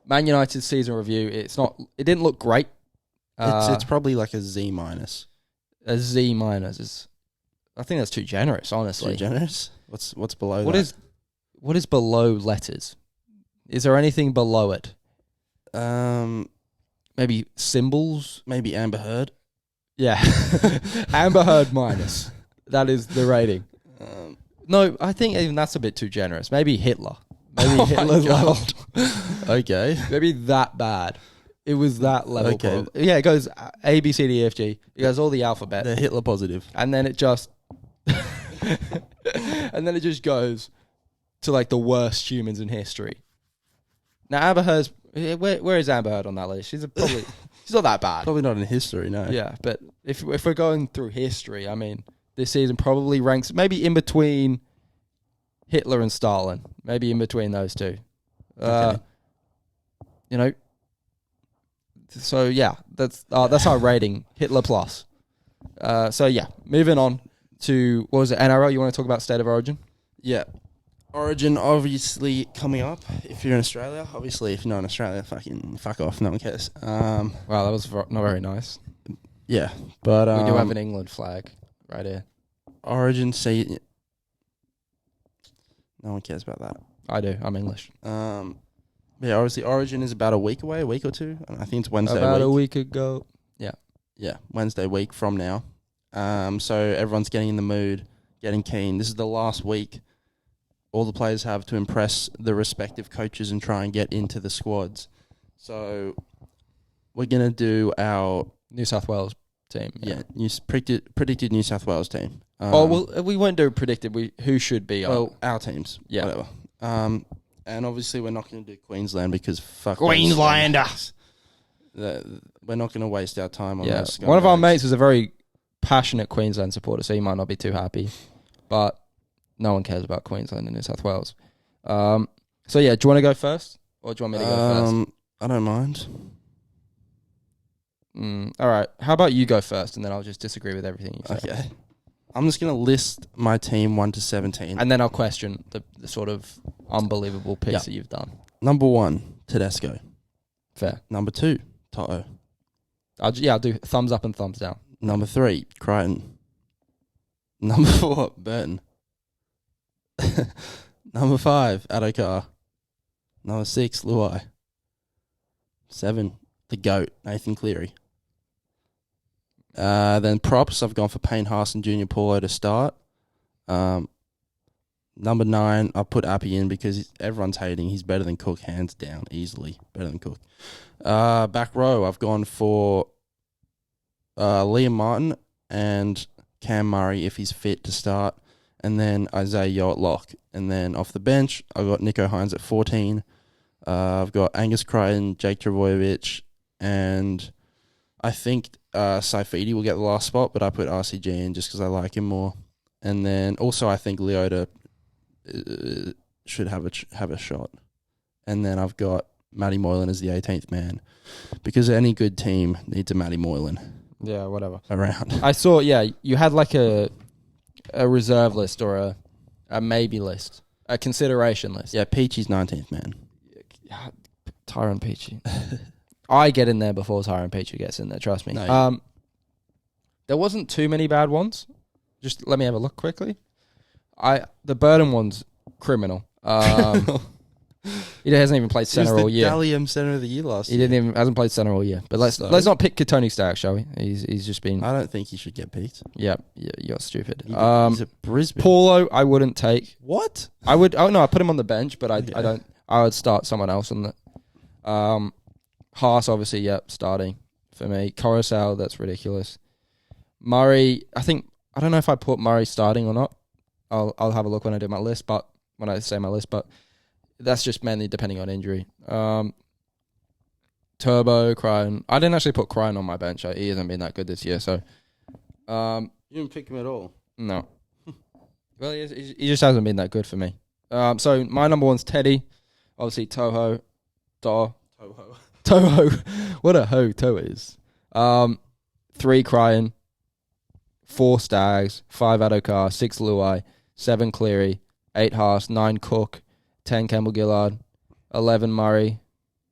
Man United's season review, it didn't look great. It's probably like a Z minus. A Z minus is, I think that's too generous, honestly. Too generous? What's below that? What is below letters? Is there anything below it? Maybe symbols? Maybe Amber Heard. Yeah. Amber Heard minus. That is the rating. No, I think even that's a bit too generous. Maybe Hitler. Maybe Hitler's level. Okay. Maybe that bad. It was that level. Okay. Yeah, it goes A, B, C, D, E, F, G. It goes all the alphabet. They're Hitler positive. And then it just... and then it just goes to like the worst humans in history. Now, Amber Heard's... Where is Amber Heard on that list? She's not that bad. Probably not in history, no. Yeah, but if we're going through history, I mean, this season probably ranks maybe in between Hitler and Stalin. Maybe in between those two. Okay. You know... So yeah, that's our rating, Hitler plus. So yeah, moving on to, what was it, NRL? You want to talk about State of Origin? Yeah. Origin obviously coming up if you're in Australia. Obviously, if you're not in Australia, fuck off, no one cares. Wow, that was not very nice. Yeah, but... we do have an England flag right here. Origin, see... No one cares about that. I do, I'm English. Yeah, obviously Origin is about a week away, a week or two. I think it's Wednesday About week. a week ago. Yeah. Yeah, Wednesday week from now. So everyone's getting in the mood, getting keen. This is the last week all the players have to impress the respective coaches and try and get into the squads. So we're going to do our... New South Wales team. Yeah, predicted New South Wales team. We won't do predicted. Who should be on. Well, our teams. Yeah. Whatever. And obviously we're not going to do Queensland because fuck Queenslanders. We're not going to waste our time on this. One of our mates is a very passionate Queensland supporter, so he might not be too happy. But no one cares about Queensland and New South Wales. So yeah, do you want to go first? Or do you want me to go first? I don't mind. All right. How about you go first, and then I'll just disagree with everything you say. Okay. I'm just going to list my team 1 to 17. And then I'll question the sort of unbelievable picks that you've done. Number 1, Tedesco. Fair. Number 2, Toto. I'll do thumbs up and thumbs down. Number 3, Crichton. Number 4, Burton. Number 5, Adokar. Number 6, Luai. 7, the GOAT, Nathan Cleary. Then props, I've gone for Payne Haas and Junior Paulo to start. Number 9, I'll put Appy in because everyone's hating. He's better than Cook, hands down, easily. Better than Cook. Back row, I've gone for Liam Martin and Cam Murray if he's fit to start. And then Isaiah Yeo at lock. And then off the bench, I've got Nico Hines at 14. I've got Angus Crichton, Jake Trbojevic, and I think Saifidi will get the last spot, but I put RCG in just because I like him more. And then also I think Leota should have a shot. And then I've got Matty Moylan as the 18th man because any good team needs a Matty Moylan. Yeah, whatever. Around. I saw, you had like a reserve list or a maybe list, a consideration list. Yeah, Peachy's 19th man. Tyrone Peachy. I get in there before Tyrone Peachy gets in there, trust me. No, there wasn't too many bad ones. Just let me have a look quickly. The Burton one's criminal. He hasn't even played centre all year. He was the Dalium centre of the year last year. Hasn't played centre all year. But let's not pick Katoni Stark, shall we? He's just been... I don't think he should get picked. Yeah, you're stupid. He's a Brisbane. Paulo, I wouldn't take. What? I would... Oh, no, I put him on the bench, but I don't... I would start someone else on the... Haas, obviously, starting for me. Coruscant, that's ridiculous. Murray, I don't know if I put Murray starting or not. I'll have a look when I do my list, but that's just mainly depending on injury. Turbo, Cryan. I didn't actually put Cryan on my bench. He hasn't been that good this year, so... You didn't pick him at all? No. Well, he just hasn't been that good for me. So my number one's Teddy. Obviously, Toho. Toho. What a ho Toho is. 3 Cryan. 4 Stags. 5 Adokar. 6 Luai. 7 Cleary. 8 Haas. 9 Cook. 10 Campbell Gillard. 11 Murray.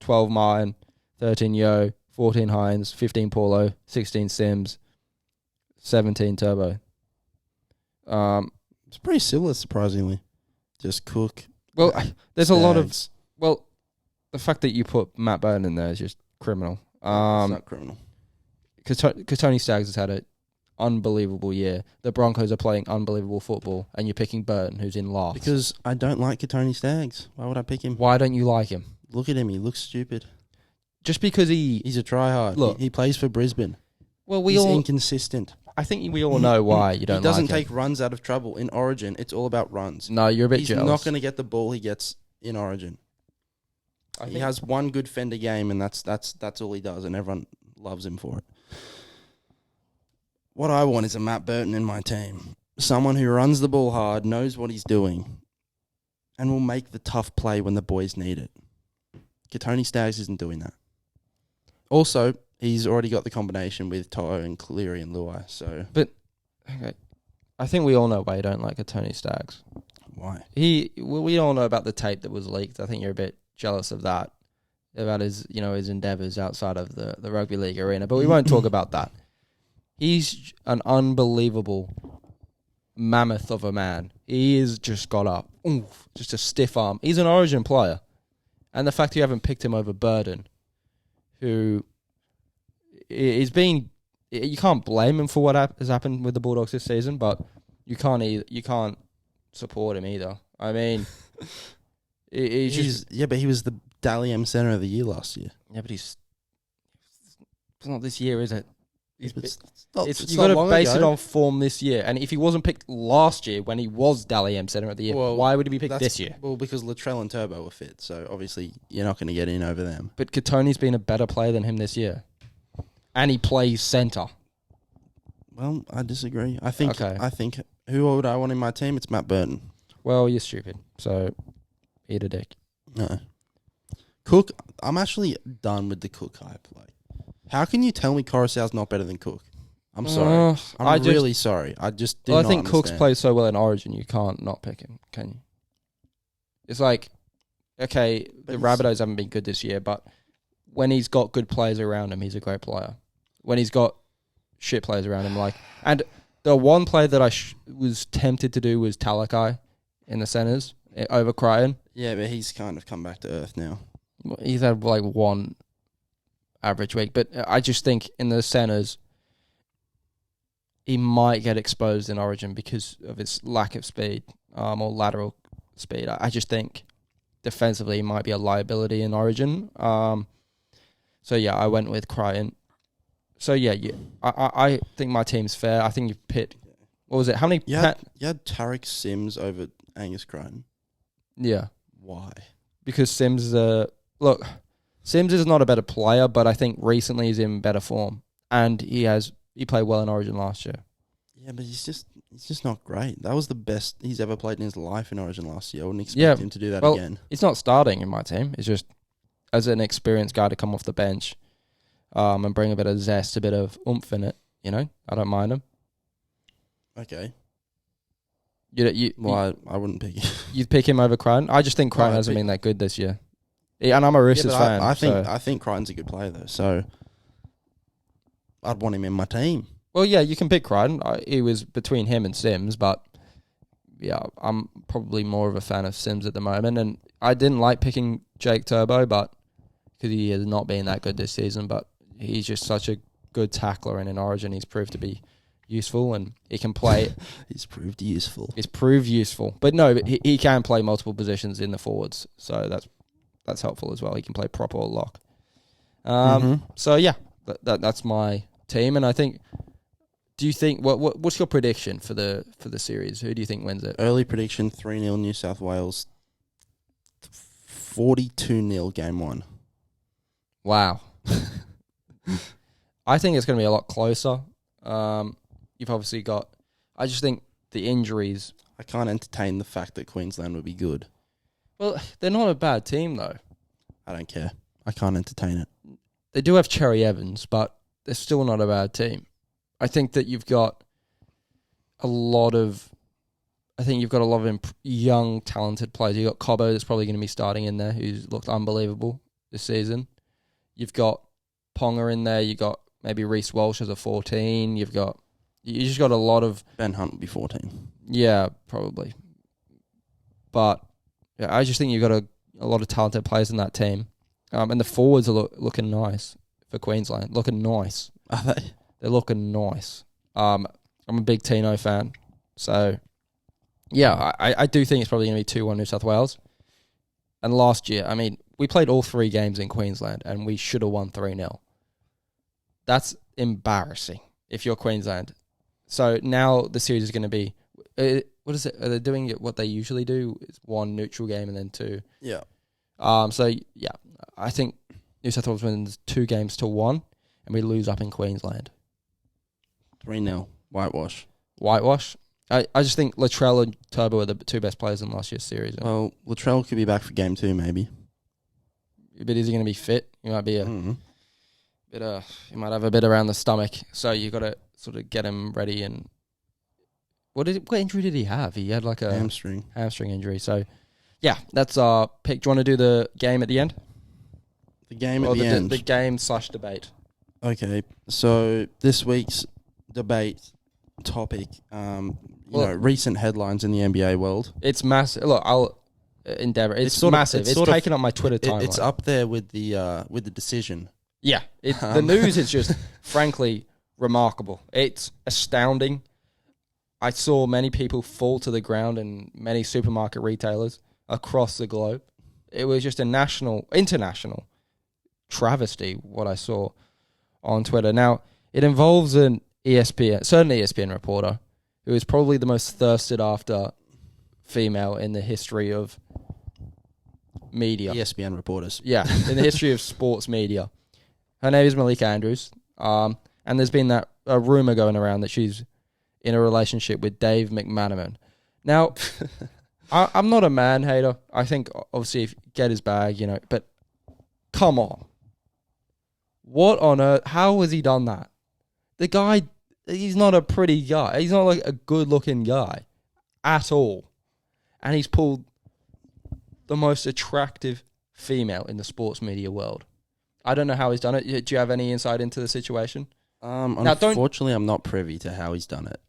12 Martin. 13 Yo. 14 Hines. 15 Paulo. 16 Sims. 17 Turbo. It's pretty similar, surprisingly. Just Cook. Well, there's Stags. a lot of... Well, the fact that you put Matt Burton in there is just criminal. It's not criminal. Because Tony Staggs has had an unbelievable year. The Broncos are playing unbelievable football, and you're picking Burton, who's in last. Because I don't like Tony Staggs. Why would I pick him? Why don't you like him? Look at him. He looks stupid. Just because he's a tryhard. Look, he plays for Brisbane. Well, he's inconsistent. I think we all know why you don't like him. He doesn't take runs out of trouble. In Origin, it's all about runs. No, you're a bit jealous. He's not going to get the ball he gets in Origin. He has one good fender game, and that's all he does, and everyone loves him for it. What I want is a Matt Burton in my team. Someone who runs the ball hard, knows what he's doing, and will make the tough play when the boys need it. Tony Staggs isn't doing that. Also, he's already got the combination with Toho and Cleary and Luai, so... But, okay, I think we all know why you don't like a Tony Staggs. Why? We all know about the tape that was leaked. I think you're a bit jealous of that, about his endeavours outside of the rugby league arena, but we won't talk about that. He's an unbelievable mammoth of a man. He has just got up. Oof, just a stiff arm. He's an Origin player. And the fact you haven't picked him over Burden, who is being... You can't blame him for what has happened with the Bulldogs this season, but you can't support him either. I mean... but he was the Dally M Centre of the Year last year. Yeah, but it's not this year, is it? You've got to base it on form this year. And if he wasn't picked last year when he was Dally M Centre of the Year, why would he be picked this year? Well, because Latrell and Turbo were fit, so obviously you're not going to get in over them. But Katoni's been a better player than him this year. And he plays centre. Well, I disagree. I think who would I want in my team? It's Matt Burton. Well, you're stupid, so eat a dick. No. Cook, I'm actually done with the Cook hype. Like, how can you tell me Coruscant's not better than Cook? I'm sorry. I'm really sorry. I just do not think understand. Cook's played so well in Origin, you can't not pick him, can you? It's like, okay, the Rabbitohs haven't been good this year, but when he's got good players around him, he's a great player. When he's got shit players around him, and the one player that I was tempted to do was Talakai in the centres over Cryan. Yeah, but he's kind of come back to earth now. He's had one average week, but I just think in the centres he might get exposed in Origin because of his lack of speed or lateral speed. I just think defensively he might be a liability in Origin. So yeah, I went with Cryan. So yeah, I think my team's fair. I think you picked... What was it? How many... You had Tarek Sims over Angus Cryan. Yeah. Why? Because Sims is Sims is not a better player, but I think recently he's in better form. And he played well in Origin last year. Yeah, but he's just not great. That was the best he's ever played in his life in Origin last year. I wouldn't expect him to do that again. It's not starting in my team. It's just as an experienced guy to come off the bench and bring a bit of zest, a bit of oomph in it. You know, I don't mind him. Okay. I wouldn't pick him. You'd pick him over Cryan? I just think Cryan hasn't been that good this year. Yeah, and I'm a Roosters fan. I think Crichton's a good player though, so I'd want him in my team. Well, yeah, you can pick Crichton. It was between him and Sims, but yeah, I'm probably more of a fan of Sims at the moment. And I didn't like picking Jake Turbo, but because he has not been that good this season, but he's just such a good tackler, and in Origin he's proved to be useful, and he can play. He's proved useful. But no, he can play multiple positions in the forwards, so that's helpful as well. He can play prop or lock. So yeah, that's my team, and I think. Do you think what's your prediction for the series? Who do you think wins it? Early prediction: 3-0 New South Wales. 42-0 game 1. Wow, I think it's going to be a lot closer. You've obviously got... I just think the injuries... I can't entertain the fact that Queensland would be good. Well, they're not a bad team, though. I don't care. I can't entertain it. They do have Cherry Evans, but they're still not a bad team. I think that you've got a lot of... young, talented players. You've got Cobbo that's probably going to be starting in there, who's looked unbelievable this season. You've got Ponga in there. You've got maybe Reece Walsh as a 14. You just got a lot of... Ben Hunt will be 14. Yeah, probably. But yeah, I just think you've got a lot of talented players in that team. And the forwards are looking nice for Queensland. Looking nice. Are they? They're looking nice. I'm a big Tino fan. So, yeah, I do think it's probably going to be 2-1 New South Wales. And last year, I mean, we played all 3 games in Queensland and we should have won 3-0. That's embarrassing if you're Queensland. So now the series is going to be... what is it? Are they doing it what they usually do? It's 1 neutral game and then 2. Yeah. So, yeah, I think New South Wales wins 2 games to 1 and we lose up in Queensland. 3-0. Whitewash. Whitewash. I just think Latrell and Turbo are the 2 best players in last year's series. Well, Latrell could be back for game 2, maybe. But is he going to be fit? He might be he might have a bit around the stomach. So you got to sort of get him ready. And what injury did he have? He had like a hamstring injury. So yeah, that's our pick. Do you want to do the game at the end? The game at the end. The game/debate. Okay, so this week's debate topic, recent headlines in the NBA world. It's massive. Look, I'll endeavor. It's massive. It's taken up my Twitter timeline. It's up there with the decision. Yeah, the news is just frankly remarkable. It's astounding. I saw many people fall to the ground in many supermarket retailers across the globe. It was just a international travesty what I saw on Twitter. Now, it involves an certain ESPN reporter who is probably the most thirsted after female in the history of media. ESPN reporters. Yeah, in the history of sports media. Her name is Malika Andrews. And there's been a rumor going around that she's in a relationship with Dave McManaman. Now, I'm not a man hater. I think, obviously, if get his bag, but come on. What on earth? How has he done that? The guy, he's not a pretty guy. He's not like a good-looking guy at all. And he's pulled the most attractive female in the sports media world. I don't know how he's done it. Do you have any insight into the situation? Unfortunately, I'm not privy to how he's done it.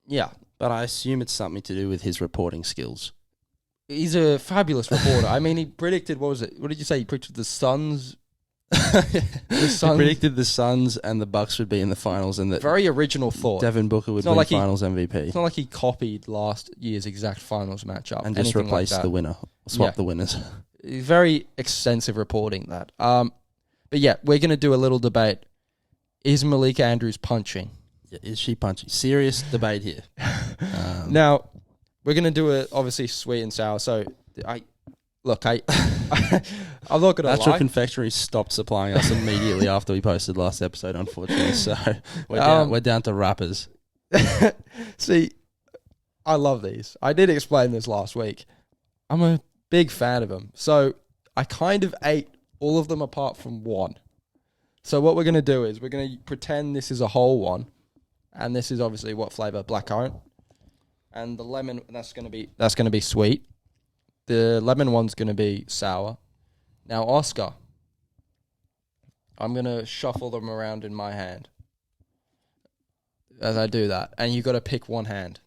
Yeah. But I assume it's something to do with his reporting skills. He's a fabulous reporter. I mean, he predicted, what was it? What did you say? He predicted the Suns... He predicted the Suns and the Bucks would be in the finals, and that very original thought. Devin Booker would win finals MVP. It's not like he copied last year's exact finals matchup and just replaced the winner, swap the winners. Very extensive reporting that. But yeah, we're going to do a little debate. Is Malika Andrews punching? Yeah, is she punching? Serious debate here. Now, we're going to do it obviously sweet and sour. So I'm not going to lie. Natural Confectionery stopped supplying us immediately after we posted last episode, unfortunately. So we're down to wrappers. See, I love these. I did explain this last week. I'm a big fan of them. So I kind of ate all of them apart from one. So what we're going to do is we're going to pretend this is a whole one. And this is obviously what flavor? Blackcurrant. And the lemon, that's going to be sweet. The lemon one's going to be sour. Now, Oscar, I'm going to shuffle them around in my hand as I do that. And you've got to pick one hand,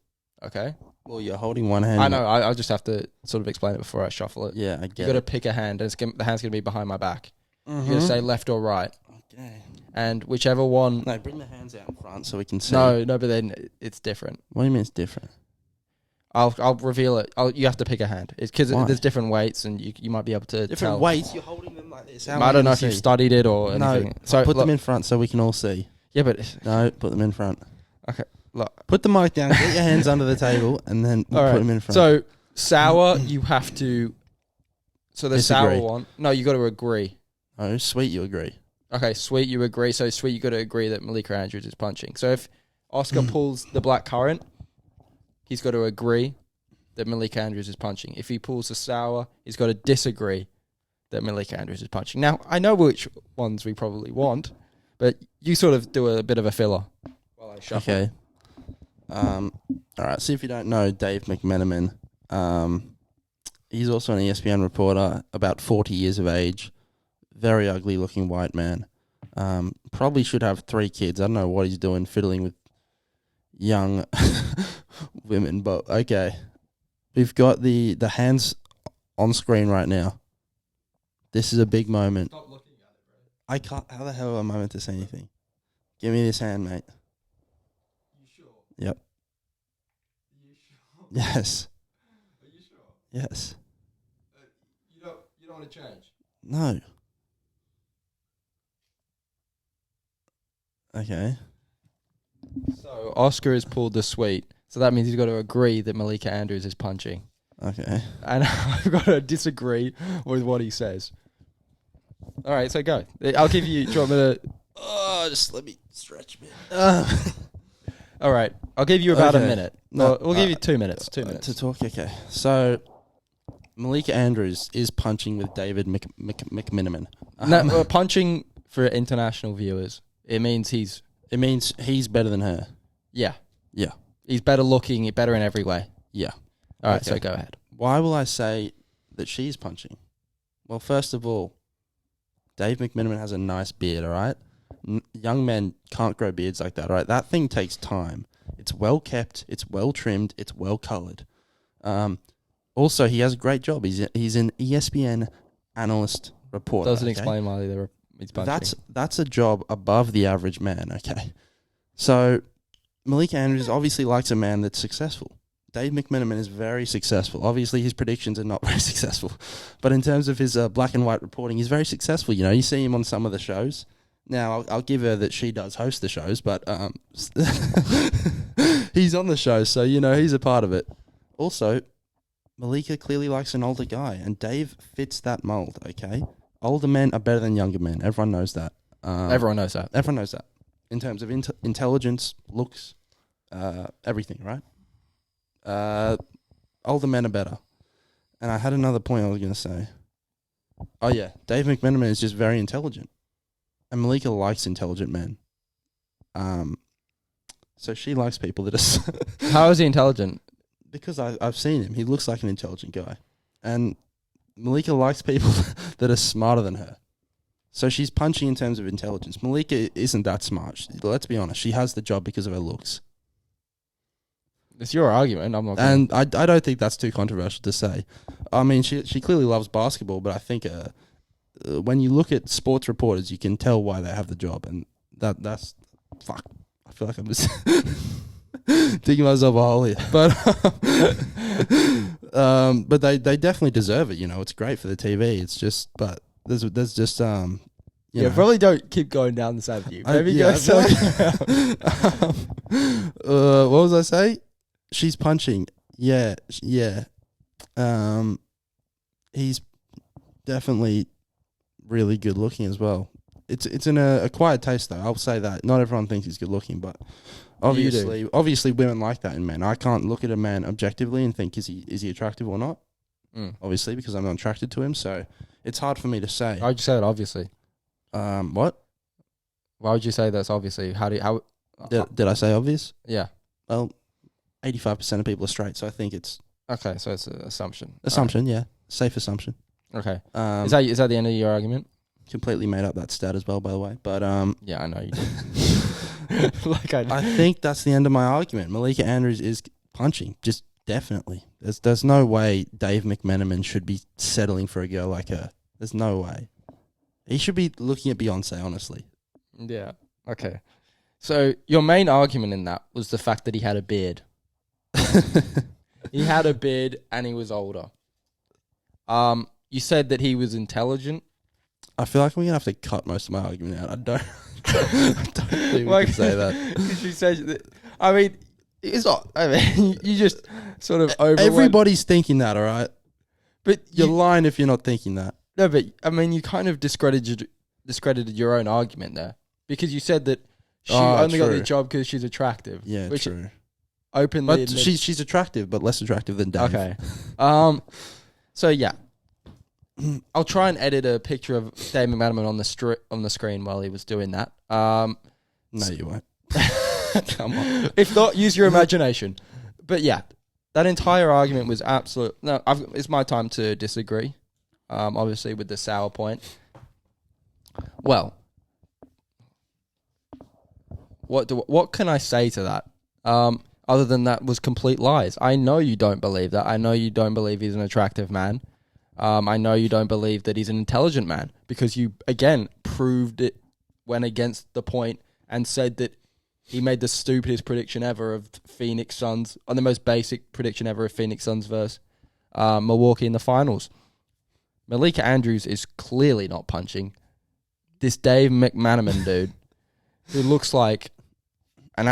okay? Well, you're holding one hand. I know. I just have to sort of explain it before I shuffle it. Yeah, I get it. You've got to pick a hand, and the hand's going to be behind my back. Mm-hmm. You're going to say left or right. Okay. And whichever one... No, bring the hands out in front so we can see. No, but then it's different. What do you mean it's different? I'll reveal it. You have to pick a hand. It's because there's different weights, and you might be able to different tell. Weights? You're holding them like this. I don't know if you've studied it or anything. No, so put them in front so we can all see. Yeah, but... No, put them in front. Okay, look. Put the mic down, get your hands under the table, and then put them in front. So, sour, you have to... So the Disagree. sour one... No, you got to agree. Oh, sweet, you agree. Okay, sweet, you agree. So sweet, you got to agree that Malika Andrews is punching. So if Oscar pulls the black currant, he's got to agree that Malika Andrews is punching. If he pulls the sour, he's got to disagree that Malika Andrews is punching. Now, I know which ones we probably want, but you sort of do a bit of a filler while I shuffle. Okay. All right. So if you don't know Dave McMenamin, he's also an ESPN reporter, about 40 years of age, very ugly looking white man. Probably should have 3 kids. I don't know what he's doing, fiddling with young women, but okay. We've got the hands on screen right now. This is a big moment. Stop looking at it, bro. I can't. How the hell am I meant to say anything? Give me this hand, mate. You sure? Yep. Are you sure? Yes. Are you sure? Yes. You don't want to change? No. Okay. So Oscar has pulled the sweet. So that means he's got to agree that Malika Andrews is punching. Okay. And I've got to disagree with what he says. All right, so go. I'll give you... Do you want me to... Oh, just let me stretch a bit. All right, I'll give you about a Okay. minute. No, We'll give you 2 minutes. 2 minutes. to talk. Okay. So, Malika Andrews is punching with David McMenamin. No, punching for international viewers. It means he's... It means he's better than her. Yeah. Yeah. He's better looking, better in every way. Yeah. All right, Okay. so go ahead. Why will I say that she's punching? Well, first of all, Dave McMenamin has a nice beard, all right? Young men can't grow beards like that, all right? That thing takes time. It's well kept, it's well trimmed, it's well coloured. Also, he has a great job. He's an ESPN analyst reporter. Doesn't okay? explain why he's punching. That's a job above the average man, okay? So, Malika Andrews obviously likes a man that's successful. Dave McMenamin is very successful. Obviously, his predictions are not very successful. But in terms of his black and white reporting, he's very successful. You know, you see him on some of the shows. Now, I'll give her that she does host the shows, but he's on the show, so, you know, he's a part of it. Also, Malika clearly likes an older guy, and Dave fits that mold, okay? Older men are better than younger men. Everyone knows that. Everyone knows that. Everyone knows that. In terms of intelligence, looks, everything, right? Older men are better. And I had another point I was going to say. Oh, yeah. Dave McMenamin is just very intelligent. And Malika likes intelligent men. So she likes people that are... How is he intelligent? Because I've seen him. He looks like an intelligent guy. And Malika likes people that are smarter than her. So she's punching in terms of intelligence. Malika isn't that smart. Let's be honest. She has the job because of her looks. It's your argument. I'm not. And I don't think that's too controversial to say. I mean, she clearly loves basketball, but I think when you look at sports reporters, you can tell why they have the job, and that's fuck. I feel like I'm just digging myself a hole here, but they definitely deserve it. You know, it's great for the TV. It's just, but there's just you know. Probably don't keep going down this avenue. Maybe yeah, go something. what was I say? She's punching. Yeah. He's definitely really good looking as well. It's an acquired taste though. I'll say that. Not everyone thinks he's good looking, but obviously women like that in men. I can't look at a man objectively and think is he attractive or not. Obviously, because I'm not attracted to him, so it's hard for me to say. Why would you say that? Obviously. What? Why would you say that's obviously? Did I say obvious? Yeah. Well, 85% of people are straight, so I think it's Okay, so it's an assumption. assumption. Yeah, safe assumption. Okay. Is Is that the end of your argument? completely made up that stat as well, by the way. But Yeah, I know you did. I think that's the end of my argument. Malika Andrews is punching, just definitely. There's no way Dave McMenamin should be settling for a girl like her. There's no way. He should be looking at Beyonce, honestly. Yeah. Okay. So your main argument in that was the fact that he had a beard. He had a beard and he was older. You said that he was intelligent. I feel like we're going to have to cut most of my argument out. I don't think we can say that. She says that, I mean, it's not. I mean, you just sort of overwent. Everybody's thinking that, all right? But You're lying if you're not thinking that. No, but I mean, you kind of discredited your own argument there because you said that she only got the job because she's attractive. Yeah, which true. Openly, but she's attractive, but less attractive than Dave. Okay. So yeah, I'll try and edit a picture of Dave McManaman on the screen while he was doing that. No, you won't. Come on. If not, use your imagination. But yeah, that entire argument was absolute. No, it's my time to disagree. Obviously, with the sour point. Well, what can I say to that? Other than that was complete lies. I know you don't believe that. I know you don't believe he's an attractive man. I know you don't believe that he's an intelligent man because you again proved it, went against the point and said that he made the stupidest prediction ever of Phoenix Suns, or the most basic prediction ever of Phoenix Suns versus Milwaukee in the finals. Malika Andrews is clearly not punching. This Dave McManaman dude, who looks like an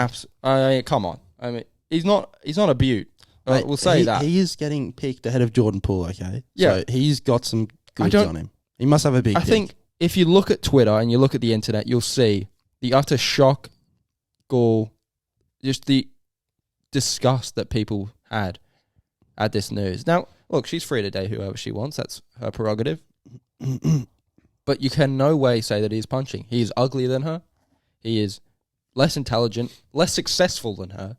come on. I mean, he's not a beaut. Mate, we'll say that. He is getting picked ahead of Jordan Poole, okay? Yeah. So he's got some goods on him. He must have a big I dick. think if you look at Twitter and you look at the internet, you'll see the utter shock, gall, just the disgust that people had at this news. Now, look, she's free to date whoever she wants. That's her prerogative. But you can no way say that he's punching. He is uglier than her. He is less intelligent, less successful than her.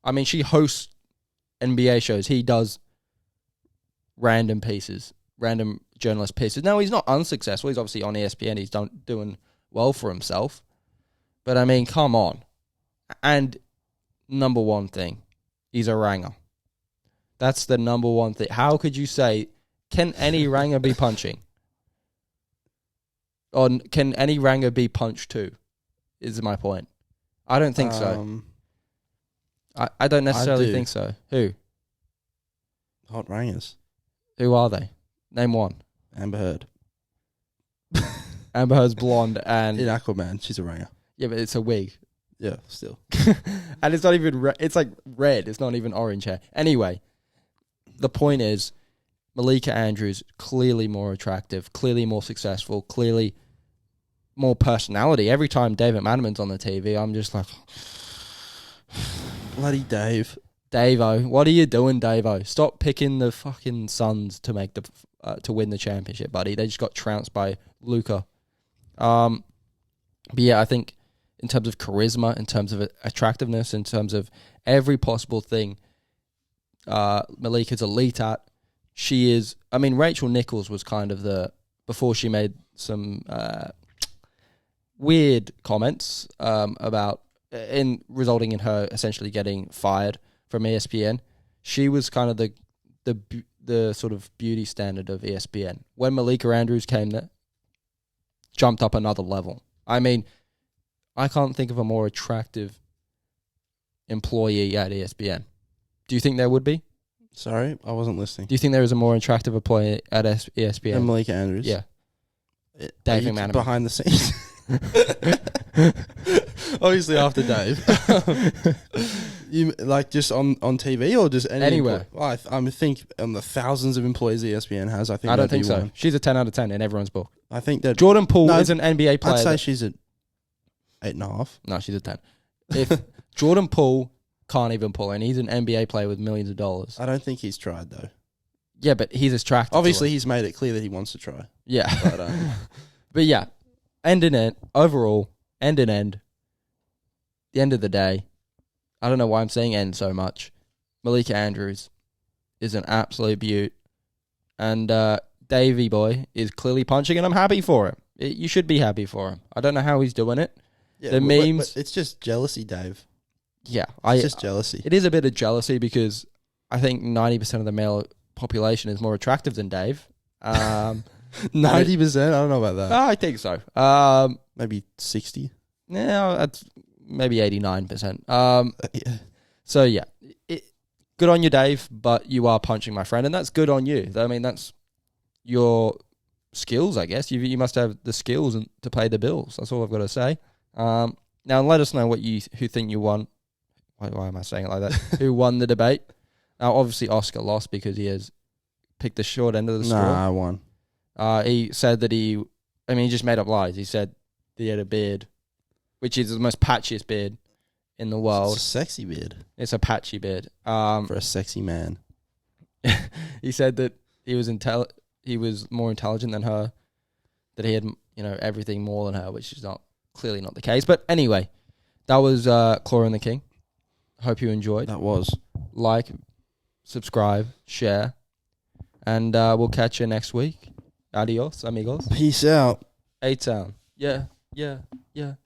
I mean, she hosts NBA shows. He does random journalist pieces. Now, he's not unsuccessful. He's obviously on ESPN. He's doing well for himself. But, I mean, come on. And number one thing, he's a ranger. That's the number one thing. How could you say, can any ranger be punching? Or can any ranger be punched too? Is my point. I don't think so. I don't necessarily think so. Who? Hot rangers. Who are they? Name one. Amber Heard. Amber Heard's blonde and... In Aquaman, she's a ranger. Yeah, but it's a wig. Yeah, still. And it's not even... it's like red. It's not even orange hair. Anyway, the point is, Malika Andrews, clearly more attractive, clearly more successful, clearly more personality. Every time David McManaman's on the TV, I'm just like... Bloody Dave. Dave-O. What are you doing, Dave-O? Stop picking the fucking Suns to make to win the championship, buddy. They just got trounced by Luka. But yeah, I think in terms of charisma, in terms of attractiveness, in terms of every possible thing, Malika's elite at. She is... I mean, Rachel Nichols was kind of before she made some weird comments about... resulting in her essentially getting fired from ESPN. She was kind of the sort of beauty standard of ESPN. When Malika Andrews came there, jumped up another level. I mean, I can't think of a more attractive employee at ESPN. Do you think there would be? Sorry, I wasn't listening. Do you think there is a more attractive employee at ESPN? And Malika Andrews? Yeah. Dave McManaman. Behind the scenes. Obviously after Dave. You like just on TV or just anywhere? I think on the thousands of employees ESPN has. I don't think so. She's a 10 out of 10 in everyone's book. I think that Jordan Poole is an NBA player. I'd say she's at 8.5. No, she's a 10. If Jordan Poole can't even pull, and he's an NBA player with millions of dollars. I don't think he's tried though. Yeah, but he's attractive. Obviously, he's made it clear that he wants to try. Yeah, but, but yeah, overall, end and end. The end of the day, I don't know why I'm saying end so much. Malika Andrews is an absolute beaut. And Davey boy is clearly punching, and I'm happy for him. You should be happy for him. I don't know how he's doing it. Yeah, the memes... But it's just jealousy, Dave. Yeah. It's just jealousy. It is a bit of jealousy because I think 90% of the male population is more attractive than Dave. 90%? I don't know about that. I think so. Maybe 60? Yeah, that's maybe 89%. Yeah. So, yeah. Good on you, Dave, but you are punching my friend, and that's good on you. I mean, that's your skills, I guess. You must have the skills to pay the bills. That's all I've got to say. Now, let us know who think you won. Why am I saying it like that? Who won the debate? Now, obviously, Oscar lost because he has picked the short end of the straw. Nah, I won. He said that he just made up lies. He said that he had a beard, which is the most patchiest beard in the world. It's a sexy beard. It's a patchy beard. For a sexy man. He said that he was more intelligent than her, that he had, everything more than her, which is clearly not the case. But anyway, that was Clara and the King. Hope you enjoyed. That was. Like, subscribe, share, and we'll catch you next week. Adios, amigos. Peace out. A-Town. Yeah.